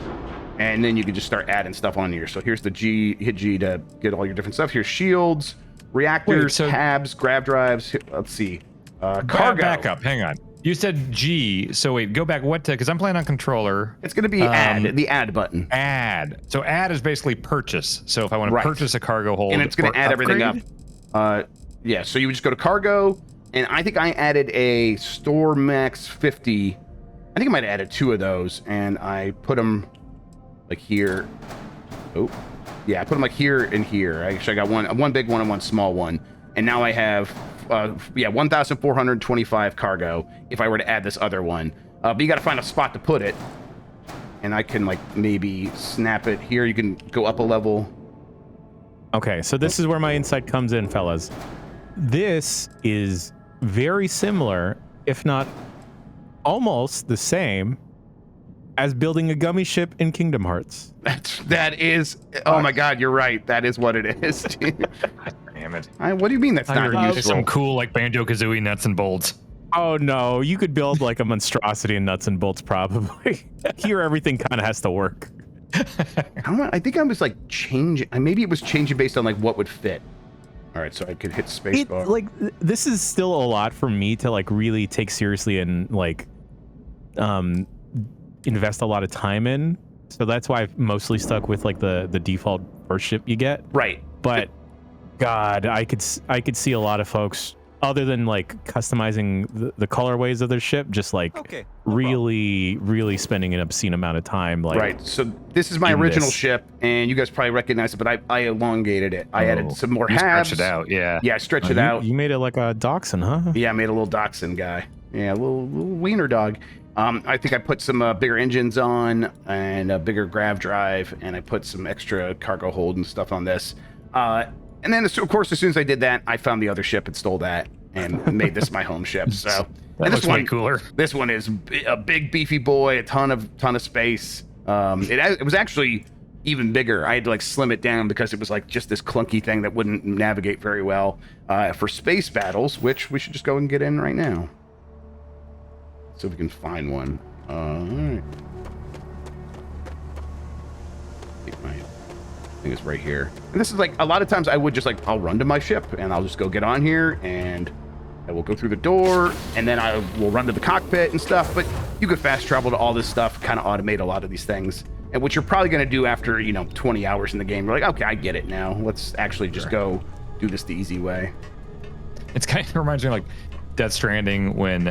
And then you can just start adding stuff on here. So here's the G, hit G to get all your different stuff. Here's shields, reactors, tabs, grav drives. Let's see. Cargo. Back up. Hang on. You said G. So wait, go back. What? Because I'm playing on controller. It's going to be add, the add button. Add. So add is basically purchase. So if I want to purchase a cargo hold. And it's going to add everything up. Yeah, so you would just go to cargo. And I think I added a store max 50. I think I might have added 2 of those. And I put them... like here. I put them like here and here. Actually, I got one big one and one small one, and now I have 1,425 cargo if I were to add this other one. But you got to find a spot to put it, and I can like maybe snap it here. You can go up a level. Okay, so this is where my insight comes in, fellas. This is very similar, if not almost the same, as building a gummy ship in Kingdom Hearts. That is. Oh my God, you're right. That is what it is. Damn it! What do you mean that's not useful? Some cool like Banjo-Kazooie nuts and bolts. Oh no, you could build like a monstrosity in nuts and bolts probably. Here, everything kind of has to work. I think I was like changing. Maybe it was changing based on like what would fit. All right, so I could hit spacebar. Like this is still a lot for me to like really take seriously and like, invest a lot of time in, so that's why I've mostly stuck with like the default first ship you get. Right. But God, I could see a lot of folks other than like customizing the colorways of their ship, just like Okay, no really spending an obscene amount of time. Like, Right. So this is my in original this. ship, and you guys probably recognize it, but I elongated it. I added some more You halves. stretch it out, yeah. Yeah, I stretched Oh, it out. You made it like a dachshund, huh? Yeah, I made a little dachshund guy. Yeah, a little wiener dog. I think I put some bigger engines on and a bigger grav drive, and I put some extra cargo hold and stuff on this. And then, of course, as soon as I did that, I found the other ship and stole that and made this my home ship. So That and looks way cooler. This one is a big beefy boy, a ton of space. It was actually even bigger. I had to like slim it down because it was like just this clunky thing that wouldn't navigate very well for space battles, which we should just go and get in right now. See if we can find one. All right. I think it's right here. And this is like, a lot of times I would just like, I'll run to my ship and I'll just go get on here and I will go through the door and then I will run to the cockpit and stuff. But you could fast travel to all this stuff, kind of automate a lot of these things. And what you're probably going to do after, 20 hours in the game, you're like, okay, I get it now. Let's actually just go do this the easy way. It's kind of reminds me of like Death Stranding when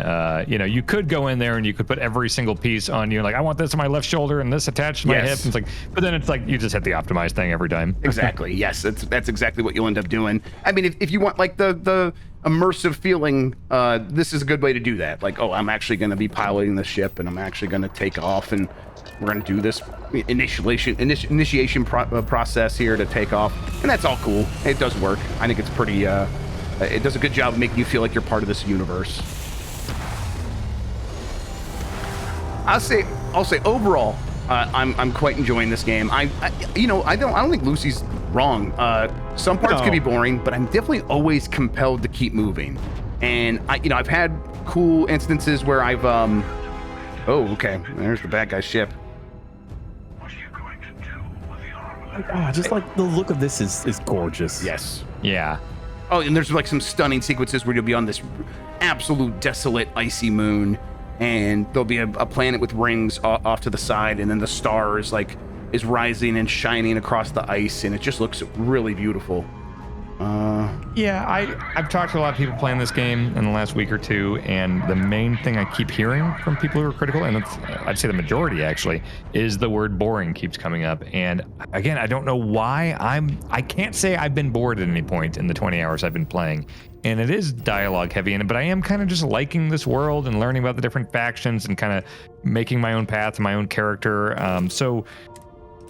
you could go in there and you could put every single piece on you, like I want this on my left shoulder and this attached to my hip. And it's like, but then it's like you just hit the optimized thing every time. Exactly. Yes, that's exactly what you'll end up doing. I mean, if you want like the immersive feeling, this is a good way to do that. Like, oh, I'm actually going to be piloting the ship and I'm actually going to take off and we're going to do this initiation process here to take off, and that's all cool. It does work. I think it's pretty. It does a good job of making you feel like you're part of this universe. I'll say overall, I'm quite enjoying this game. I don't think Lucy's wrong. Some parts can be boring, but I'm definitely always compelled to keep moving. And I've had cool instances where I've oh, okay, there's the bad guy's ship. Just like the look of this is gorgeous. Yes. Yeah. Oh, and there's like some stunning sequences where you'll be on this absolute desolate icy moon, and there'll be a planet with rings off to the side, and then the star is rising and shining across the ice, and it just looks really beautiful. I've talked to a lot of people playing this game in the last week or two, and the main thing I keep hearing from people who are critical, and I'd say the majority actually, is the word boring keeps coming up. And again, I don't know why. I can't say I've been bored at any point in the 20 hours I've been playing. And it is dialogue heavy in it, but I am kind of just liking this world and learning about the different factions and kind of making my own path and my own character. So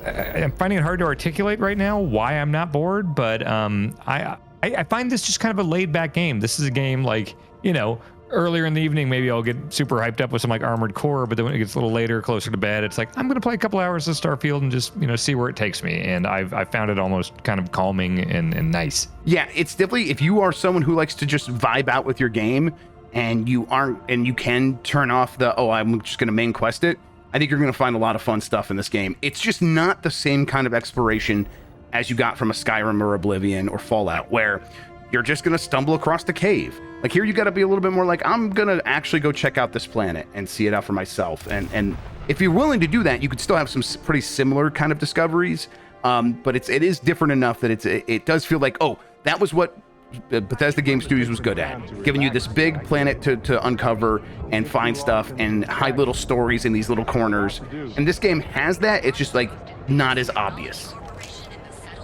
I'm finding it hard to articulate right now why I'm not bored, but I find this just kind of a laid back game. This is a game like, earlier in the evening, maybe I'll get super hyped up with some like Armored Core, but then when it gets a little later, closer to bed, it's like, I'm going to play a couple hours of Starfield and just, see where it takes me. And I've found it almost kind of calming and nice. Yeah, it's definitely, if you are someone who likes to just vibe out with your game and you can turn off I'm just going to main quest it, I think you're going to find a lot of fun stuff in this game. It's just not the same kind of exploration as you got from a Skyrim or Oblivion or Fallout, where you're just going to stumble across the cave. Like here, you got to be a little bit more like, I'm going to actually go check out this planet and see it out for myself. And if you're willing to do that, you could still have some pretty similar kind of discoveries. But it is different enough that it does feel like, oh, that was what Bethesda Game Studios was good at, giving you this big planet to uncover and find stuff and hide little stories in these little corners. And this game has that. It's just like not as obvious.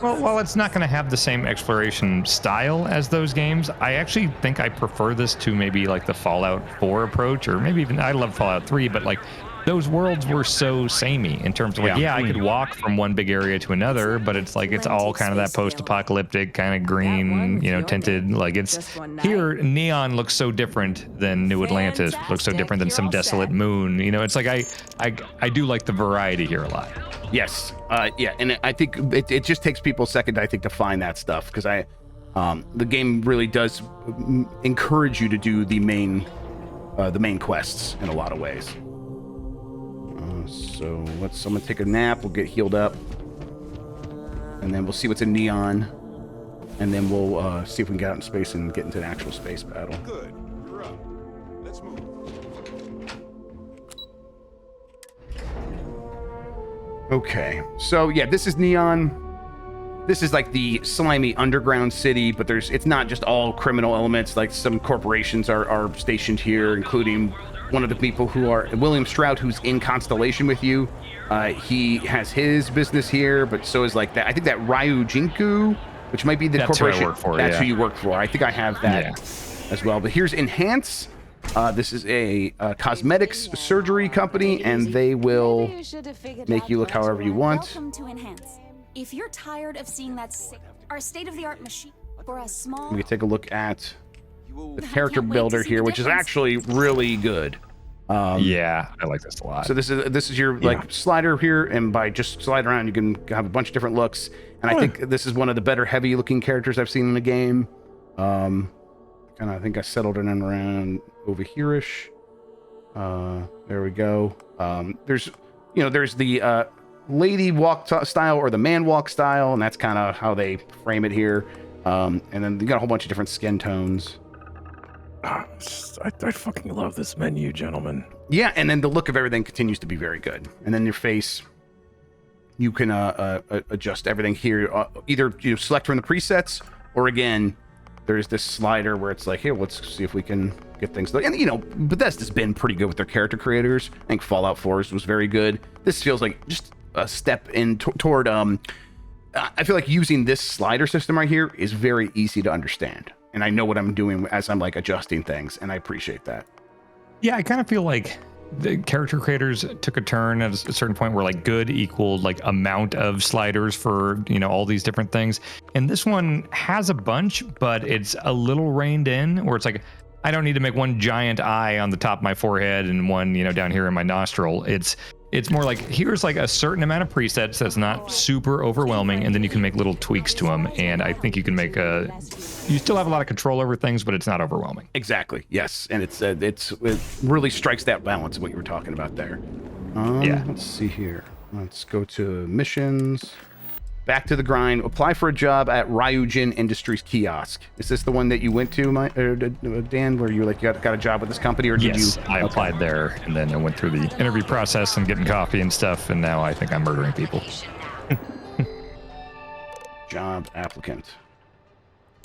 Well, while it's not going to have the same exploration style as those games, I actually think I prefer this to maybe like the Fallout 4 approach, or maybe even I love Fallout 3, but like those worlds were so samey in terms of like, I could walk from one big area to another, but it's like, it's all kind of that post-apocalyptic kind of green, tinted, like it's here. Neon looks so different than New Atlantis, looks so different than some desolate moon. It's like, I do like the variety here a lot. Yes. And I think it just takes people a second, I think, to find that stuff, because the game really does encourage you to do the main quests in a lot of ways. So I'm gonna take a nap. We'll get healed up, and then we'll see what's in Neon, and then we'll see if we can get out in space and get into an actual space battle. Good. You're up. Let's move. Okay, so yeah, this is Neon. this is like the slimy underground city, but it's not just all criminal elements. Like some corporations are stationed here, including one of the people who are William Stroud, who's in Constellation with you. He has his business here, but so is like that. I think that Ryu Jinku, which might be the That's who I corporation. work for, That's yeah. who you work for. I think I have that as well. But here's Enhance. This is a cosmetics surgery company, and they will make you look however you want. Welcome to Enhance. If you're tired of seeing that our state-of-the-art machine for a small... We can take a look at the character builder here, which is actually really good. Yeah, I like this a lot. So this is your like slider here, and by just sliding around, you can have a bunch of different looks. And I think this is one of the better heavy-looking characters I've seen in the game. Kind of, I think I settled it in around over here-ish. There we go. There's the lady walk style or the man walk style, and that's kind of how they frame it here. And then you got a whole bunch of different skin tones. I fucking love this menu, gentlemen. Yeah, and then the look of everything continues to be very good. And then your face, you can adjust everything here. Either you select from the presets, or again, there's this slider where it's like, here, let's see if we can get things. And Bethesda's been pretty good with their character creators. I think Fallout 4 was very good. This feels like just a step in toward. I feel like using this slider system right here is very easy to understand, and I know what I'm doing as I'm like adjusting things, and I appreciate that. Yeah, I kind of feel like the character creators took a turn at a certain point where like good equaled like amount of sliders for, all these different things. And this one has a bunch, but it's a little reined in where it's like, I don't need to make one giant eye on the top of my forehead and one, down here in my nostril. It's more like, here's like a certain amount of presets that's not super overwhelming, and then you can make little tweaks to them. And I think you can make you still have a lot of control over things, but it's not overwhelming. Exactly. Yes. And it really strikes that balance of what you were talking about there. Yeah. Let's see here. Let's go to missions. Back to the grind. Apply for a job at Ryujin Industries kiosk. Is this the one that you went to, Dan, where you got a job with this company, or did you? Yes, I applied there, and then I went through the interview process and getting coffee and stuff, and now I think I'm murdering people. Job applicant.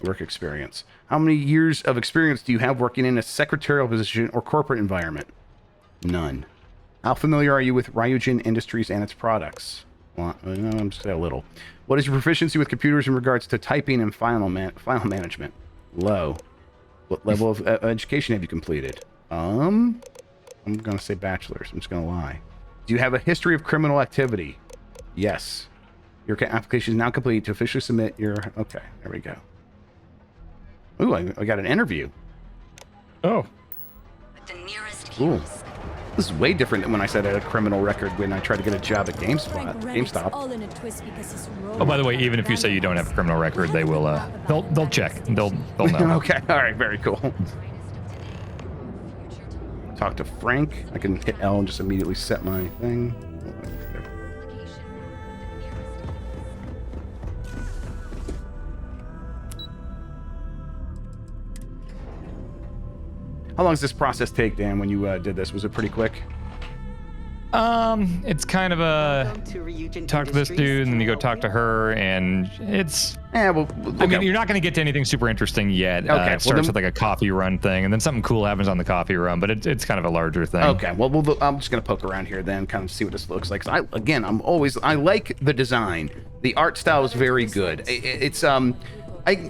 Work experience. How many years of experience do you have working in a secretarial position or corporate environment? None. How familiar are you with Ryujin Industries and its products? Well, I'm just a little. What is your proficiency with computers in regards to typing and file management? Low. What level of education have you completed? I'm gonna say bachelor's. I'm just gonna lie. Do you have a history of criminal activity? Yes. Your application is now complete to officially submit your. Okay, there we go. Ooh, I got an interview. Oh. Cool. This is way different than when I said I had a criminal record when I tried to get a job at GameStop. Oh, by the way, even if you say you don't have a criminal record, they will. They'll check. They'll know. Okay. All right. Very cool. Talk to Frank. I can hit L and just immediately set my thing. How long does this process take, Dan, when you did this? Was it pretty quick? It's kind of talk to this dude, and then you go talk to her, and it's. Yeah, well, okay. I mean, you're not going to get to anything super interesting yet. Okay, it starts with like a coffee run thing, and then something cool happens on the coffee run, but it's kind of a larger thing. Okay, well, I'm just gonna poke around here then, kind of see what this looks like. 'Cause I like the design. The art style is very good.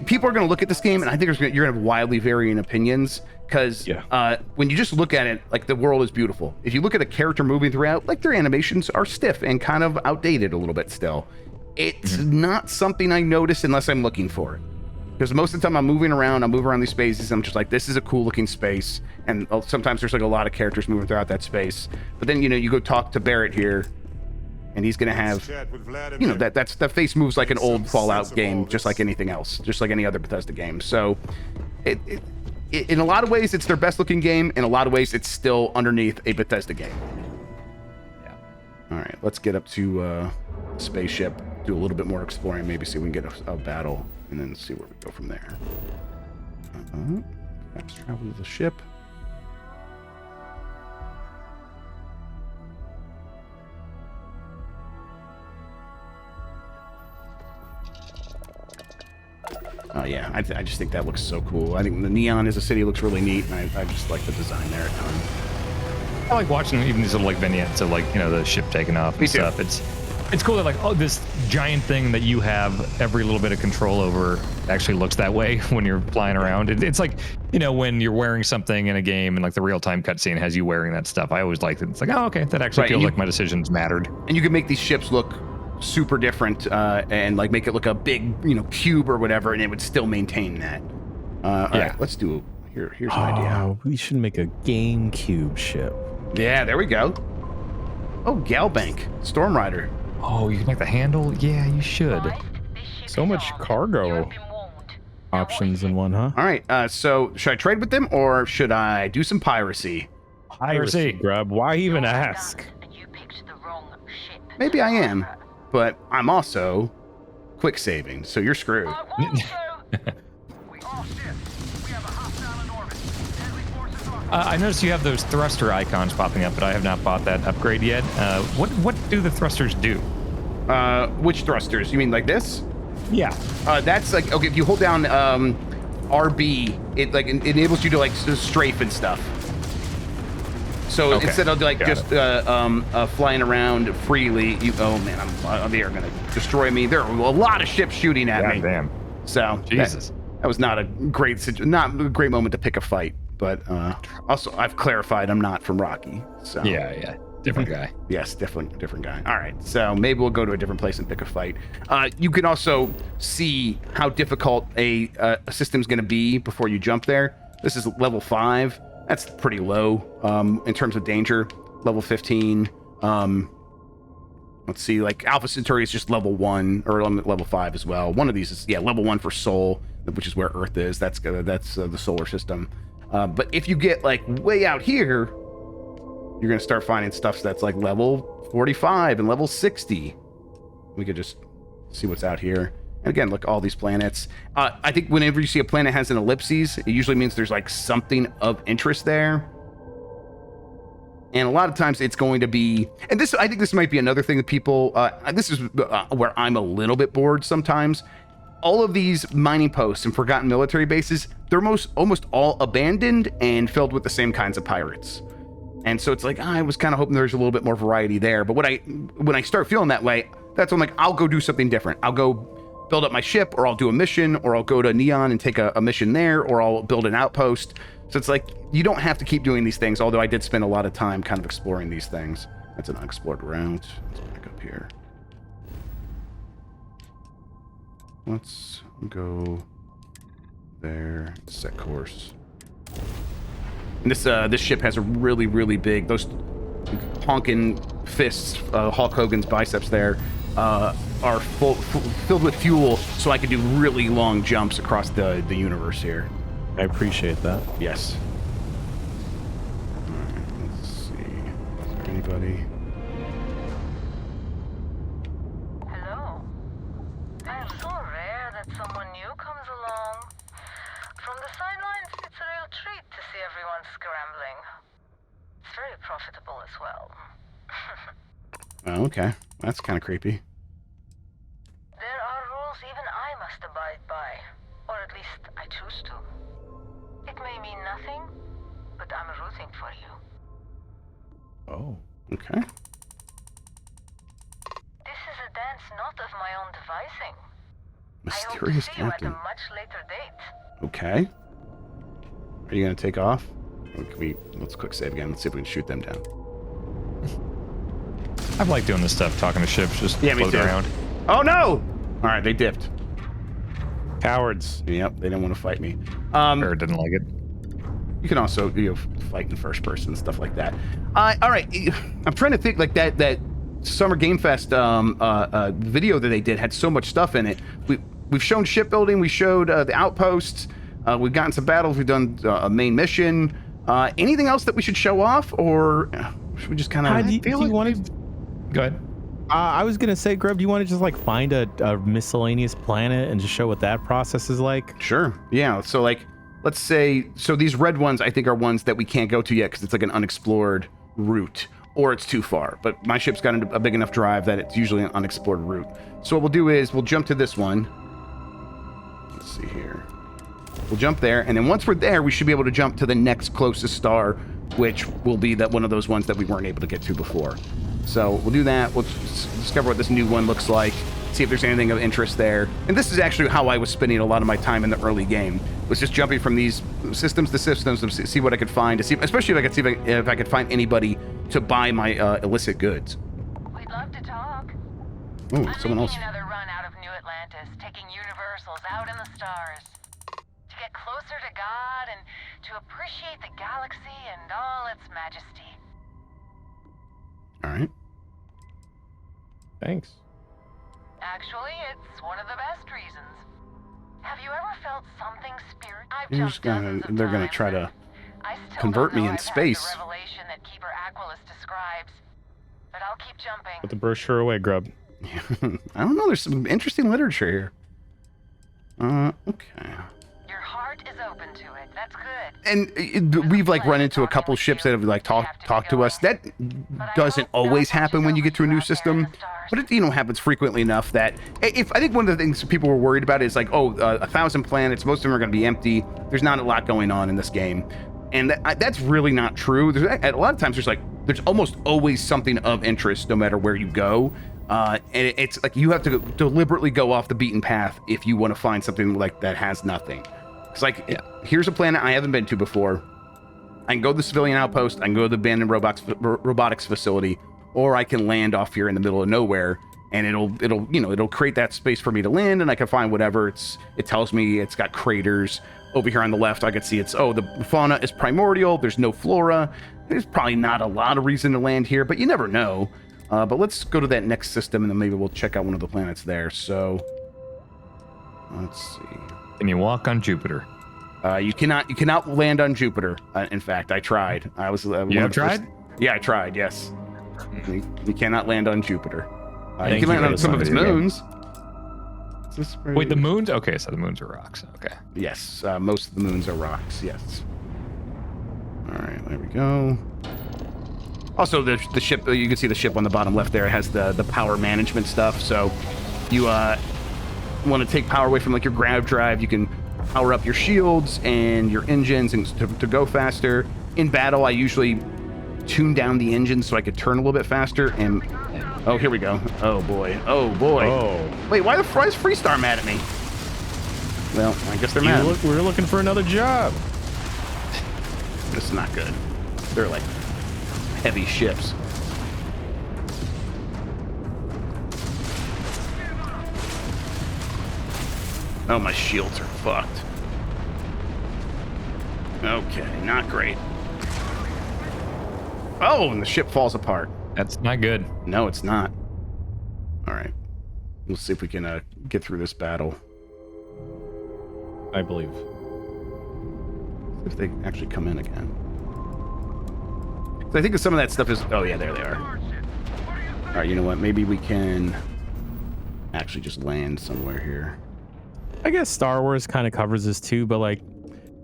People are gonna look at this game, and I think you're gonna have wildly varying opinions. Because when you just look at it, like, the world is beautiful. If you look at a character moving throughout, like, their animations are stiff and kind of outdated a little bit still. It's not something I notice unless I'm looking for it. Because most of the time I move around these spaces, and I'm just like, this is a cool looking space. And sometimes there's like a lot of characters moving throughout that space. But then, you go talk to Barrett here, and he's gonna have, that face moves like an old Fallout game, just like anything else, just like any other Bethesda game. So in a lot of ways, it's their best looking game. In a lot of ways, it's still underneath a Bethesda game. Yeah. All right, let's get up to spaceship, do a little bit more exploring, maybe see if we can get a battle, and then see where we go from there. Fast travel to the ship. Oh yeah, I just think that looks so cool. I think the neon as a city looks really neat, and I just like the design there a ton. I like watching even these little like vignettes of like, you know, the ship taking off and stuff. It's cool that like, oh, this giant thing that you have every little bit of control over actually looks that way when you're flying around. It's like, you know, when you're wearing something in a game and like the real-time cutscene has you wearing that stuff. I always liked it. It's like, oh, okay, that actually feels like my decisions mattered. And you can make these ships look super different and like make it look a big, you know, cube or whatever, and it would still maintain that. All right, let's do here's an idea. We should make a GameCube ship. Yeah, there we go. Oh, Galbank, Storm Rider. Oh, you can make the handle? Yeah, you should. So much cargo options in one, huh? All right, so should I trade with them or should I do some piracy? Piracy, Grubb. Why even ask? Maybe I am, but I'm also quick saving, so you're screwed. I noticed you have those thruster icons popping up, but I have not bought that upgrade yet. What do the thrusters do? Which thrusters? You mean like this? Yeah. That's like, okay, if you hold down RB, it like enables you to like strafe and stuff. So instead of like flying around freely, oh man, they are gonna destroy me. There are a lot of ships shooting at me. Damn. So Jesus, that was not a great moment to pick a fight. But also, I've clarified I'm not from Rocky. So yeah, different guy. Yes, different guy. All right, so maybe we'll go to a different place and pick a fight. You can also see how difficult a system's going to be before you jump there. This is level 5. That's pretty low in terms of danger. Level 15. Let's see, like Alpha Centauri is just level 1 or level 5 as well. One of these is level 1 for Sol, which is where Earth is. That's the solar system. But if you get like way out here, you're gonna start finding stuff that's like level 45 and level 60. We could just see what's out here. And again, look, all these planets. I think whenever you see a planet has an ellipses, it usually means there's like something of interest there. And a lot of times it's going to be, and this, I think this might be another thing that people, this is where I'm a little bit bored sometimes. All of these mining posts and forgotten military bases, they're almost all abandoned and filled with the same kinds of pirates. And so it's like, I was kind of hoping there's a little bit more variety there. But when I start feeling that way, that's when I'm like, I'll go do something different. I'll go build up my ship, or I'll do a mission, or I'll go to Neon and take a mission there, or I'll build an outpost. So it's like, you don't have to keep doing these things, although I did spend a lot of time kind of exploring these things. That's an unexplored route. Let's back up here. Let's go there, set course. And this ship has a really, really big, those honking fists, Hulk Hogan's biceps there, are filled with fuel, so I can do really long jumps across the universe here. I appreciate that. Yes. All right, let's see. Is there anybody? Hello. I am so rare that someone new comes along. From the sidelines, it's a real treat to see everyone scrambling. It's very profitable as well. Oh, okay. That's kind of creepy. There are rules even I must abide by. Or at least I choose to. It may mean nothing, but I'm rooting for you. Oh, okay. This is a dance not of my own devising. Mysterious I hope to see you captain. at a much later date. Okay. Are you gonna take off? Or can let's quick save again. Let's see if we can shoot them down. I've liked doing this stuff, talking to ships, just floating around. Oh no! All right, they dipped. Cowards. Yep, they didn't want to fight me. Or didn't like it. You can also fight in first person, stuff like that. All right, I'm trying to think like that Summer Game Fest video that they did had so much stuff in it. We've shown shipbuilding, we showed the outposts, we've gotten some battles, we've done a main mission. Anything else that we should show off, or should we just kind of? Do you want to? Go ahead. I was gonna say, Grubb, do you want to just like find a miscellaneous planet and just show what that process is like? Sure. Yeah. So like, let's say, so these red ones I think are ones that we can't go to yet because it's like an unexplored route, or it's too far. But my ship's got a big enough drive that it's usually an unexplored route. So what we'll do is we'll jump to this one. Let's see here. We'll jump there, and then once we're there, we should be able to jump to the next closest star, which will be that one of those ones that we weren't able to get to before. So we'll do that. We'll discover what this new one looks like, see if there's anything of interest there. And this is actually how I was spending a lot of my time in the early game, was just jumping from these systems to systems to see what I could find, to see, especially if I could see if I could find anybody to buy my illicit goods. We'd love to talk. Ooh, I'm someone else. making another run out of New Atlantis, taking Universals out in the stars. To get closer to God and to appreciate the galaxy and all its majesty. All right. Thanks. Actually, it's one of the best reasons. Have you ever felt something spirit? They're gonna try to convert me in space. The revelation that Keeper Aquilus describes, but I'll keep jumping. Put the brochure away, Grubb. I don't know. There's some interesting literature here. Okay. Your heart is open to it. That's good. And we've like run into a couple ships that have like talked to us. That doesn't always happen when you get to a new system, but it happens frequently enough that if I think one of the things people were worried about is like, 1,000 planets, most of them are going to be empty. There's not a lot going on in this game, and that's really not true. A lot of times there's almost always something of interest no matter where you go. And it's like you have to deliberately go off the beaten path if you want to find something like that has nothing. It's like, here's a planet I haven't been to before. I can go to the civilian outpost, I can go to the abandoned robotics facility, or I can land off here in the middle of nowhere, and it'll create that space for me to land, and I can find whatever. It tells me it's got craters. Over here on the left, I can see the fauna is primordial. There's no flora. There's probably not a lot of reason to land here, but you never know. But let's go to that next system, and then maybe we'll check out one of the planets there. So, let's see. Can you walk on Jupiter? You cannot land on Jupiter. In fact, I tried. You have tried? Yeah, I tried. Yes. You cannot land on Jupiter. You Thank can land you on some of its moons. Wait, the moons? Okay, so the moons are rocks. Okay. Yes, most of the moons are rocks. Yes. All right, there we go. Also, the ship, you can see the ship on the bottom left there. It has the power management stuff. So you want to take power away from like your grav drive, you can power up your shields and your engines and to go faster. In battle, I usually tune down the engine so I could turn a little bit faster. And oh, here we go. Oh boy. Oh boy. Oh. Wait, why is Freestar mad at me? Well, I guess they're mad. We're looking for another job. This is not good. They're like heavy ships. Oh, my shields are fucked. Okay, not great. Oh, and the ship falls apart. That's not good. No, it's not. All right. We'll see if we can get through this battle. I believe. See if they actually come in again. So I think some of that stuff is... Oh, yeah, there they are. All right, you know what? Maybe we can actually just land somewhere here. I guess Star Wars kind of covers this too, but like,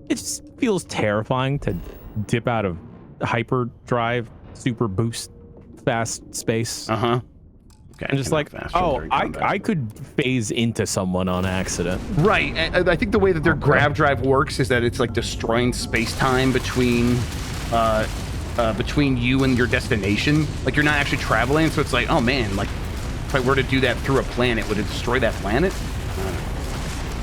it just feels terrifying to dip out of hyperdrive, super boost, fast space. Uh-huh. Okay, and just like, I could phase into someone on accident. Right. I think the way that their grav drive works is that it's like destroying space-time between you and your destination. Like, you're not actually traveling, so it's like, oh man, like, if I were to do that through a planet, would it destroy that planet?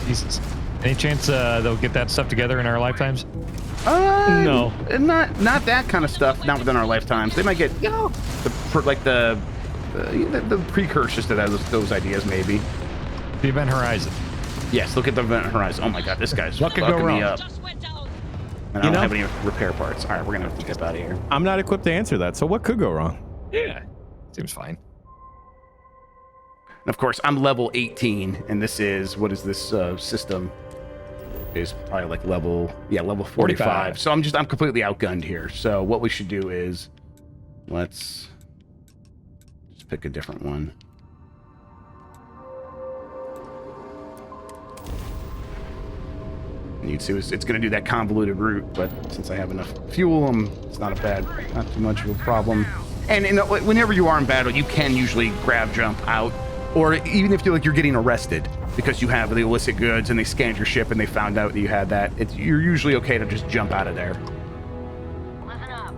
Jesus. Any chance they'll get that stuff together in our lifetimes? No. Not that kind of stuff. Not within our lifetimes. They might get, the precursors to those ideas, maybe. The Event Horizon. Yes, look at the Event Horizon. Oh my god, this guy's what could fucking go wrong? me up. And I don't have any repair parts. All right, we're gonna have to get out of here. I'm not equipped to answer that. So what could go wrong? Yeah, seems fine. And of course, I'm level 18, and this is what is this system? Is probably like level 45. So I'm completely outgunned here. So what we should do is let's just pick a different one. And you can see it's going to do that convoluted route, but since I have enough fuel, it's not too much of a problem. And whenever you are in battle, you can usually grab jump out, or even if you're getting arrested, because you have the illicit goods and they scanned your ship and they found out that you had that, you're usually okay to just jump out of there. Listen up.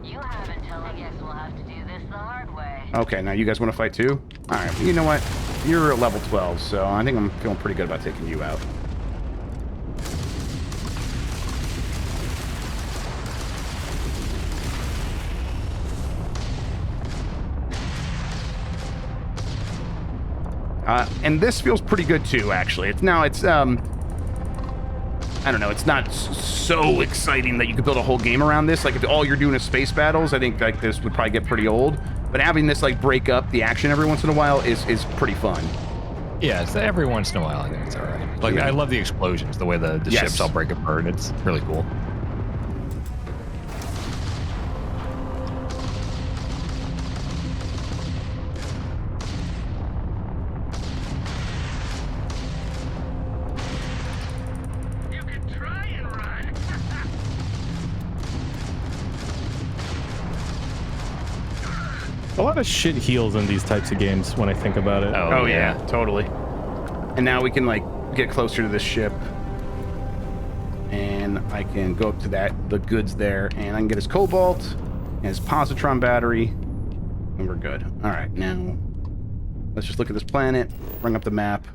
You have until I guess we'll have to do this the hard way. Okay, now you guys want to fight too? All right, well, you know what? You're at level 12, so I think I'm feeling pretty good about taking you out. And this feels pretty good too, actually. I don't know, it's not so exciting that you could build a whole game around this. Like, if all you're doing is space battles, I think like this would probably get pretty old. But having this like break up the action every once in a while is pretty fun. Yeah, it's every once in a while I think it's all right. Like, I love the explosions, the way the ships all break apart. It's really cool. A lot of shit heals in these types of games when I think about it. Oh yeah, totally. And now we can like get closer to this ship, and I can go up to the goods there, and I can get his cobalt and his positron battery, and we're good. All right, now let's just look at this planet, bring up the map.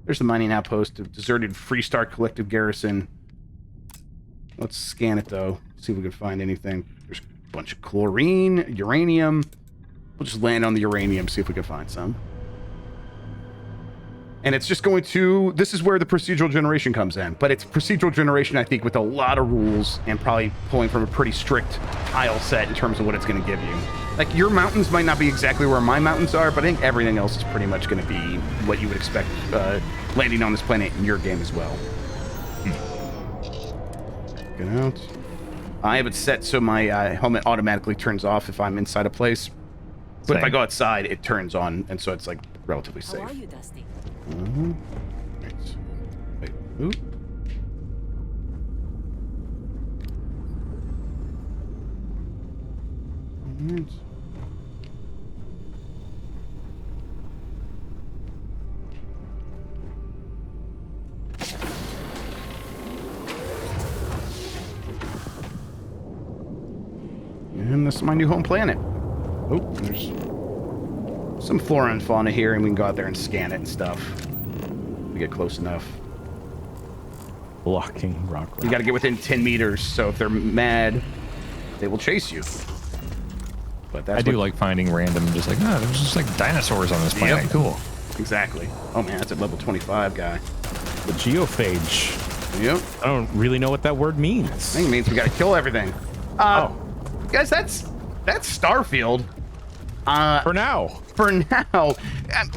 There's the mining outpost, a deserted Freestar collective garrison. Let's scan it though, see if we can find anything. There's a bunch of chlorine, uranium. We'll just land on the uranium, see if we can find some. And it's just going to... This is where the procedural generation comes in. But it's procedural generation, I think, with a lot of rules and probably pulling from a pretty strict tile set in terms of what it's going to give you. Like, your mountains might not be exactly where my mountains are, but I think everything else is pretty much going to be what you would expect landing on this planet in your game as well. Get out. I have it set so my helmet automatically turns off if I'm inside a place. But if I go outside, it turns on, and so it's like relatively safe. How are you, Dusty? Right. Wait. Ooh. Right. And this is my new home planet. Oh, there's some flora and fauna here, and we can go out there and scan it and stuff. We get close enough. Blocking rock. You got to get within 10 meters, so if they're mad, they will chase you. But that's I do like finding random, just like, oh, there's just like dinosaurs on this planet. Yep. Cool. Exactly. Oh man, that's a level 25 guy. The geophage. Yep. I don't really know what that word means. I think it means we got to kill everything. Guys, that's Starfield. For now. For now.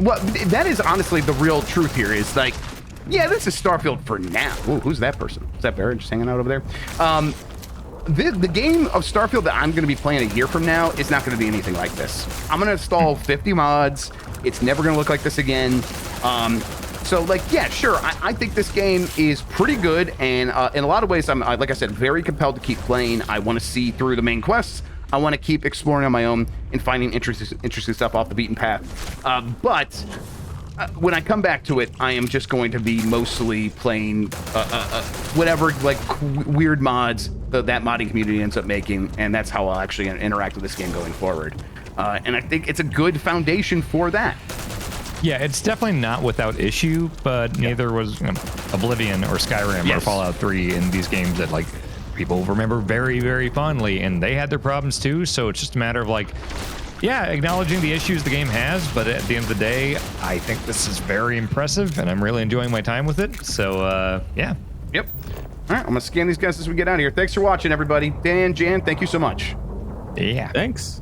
Well, that is honestly the real truth here is like, yeah, this is Starfield for now. Ooh, who's that person? Is that Barrett just hanging out over there? The game of Starfield that I'm going to be playing a year from now is not going to be anything like this. I'm going to install 50 mods. It's never going to look like this again. So, like, yeah, sure. I think this game is pretty good, and in a lot of ways, I'm like I said, very compelled to keep playing. I want to see through the main quests. I want to keep exploring on my own and finding interesting stuff off the beaten path. But when I come back to it, I am just going to be mostly playing whatever like weird mods that modding community ends up making, and that's how I'll actually interact with this game going forward. And I think it's a good foundation for that. Yeah, it's definitely not without issue, but neither was Oblivion or Skyrim or Fallout 3 in these games that like people remember very, very fondly, and they had their problems too. So it's just a matter of like, yeah, acknowledging the issues the game has, but at the end of the day, I think this is very impressive, and I'm really enjoying my time with it. So yeah. Yep. All right, I'm gonna scan these guys as we get out of here. Thanks for watching, everybody. Dan, Jan, thank you so much. Yeah. Thanks.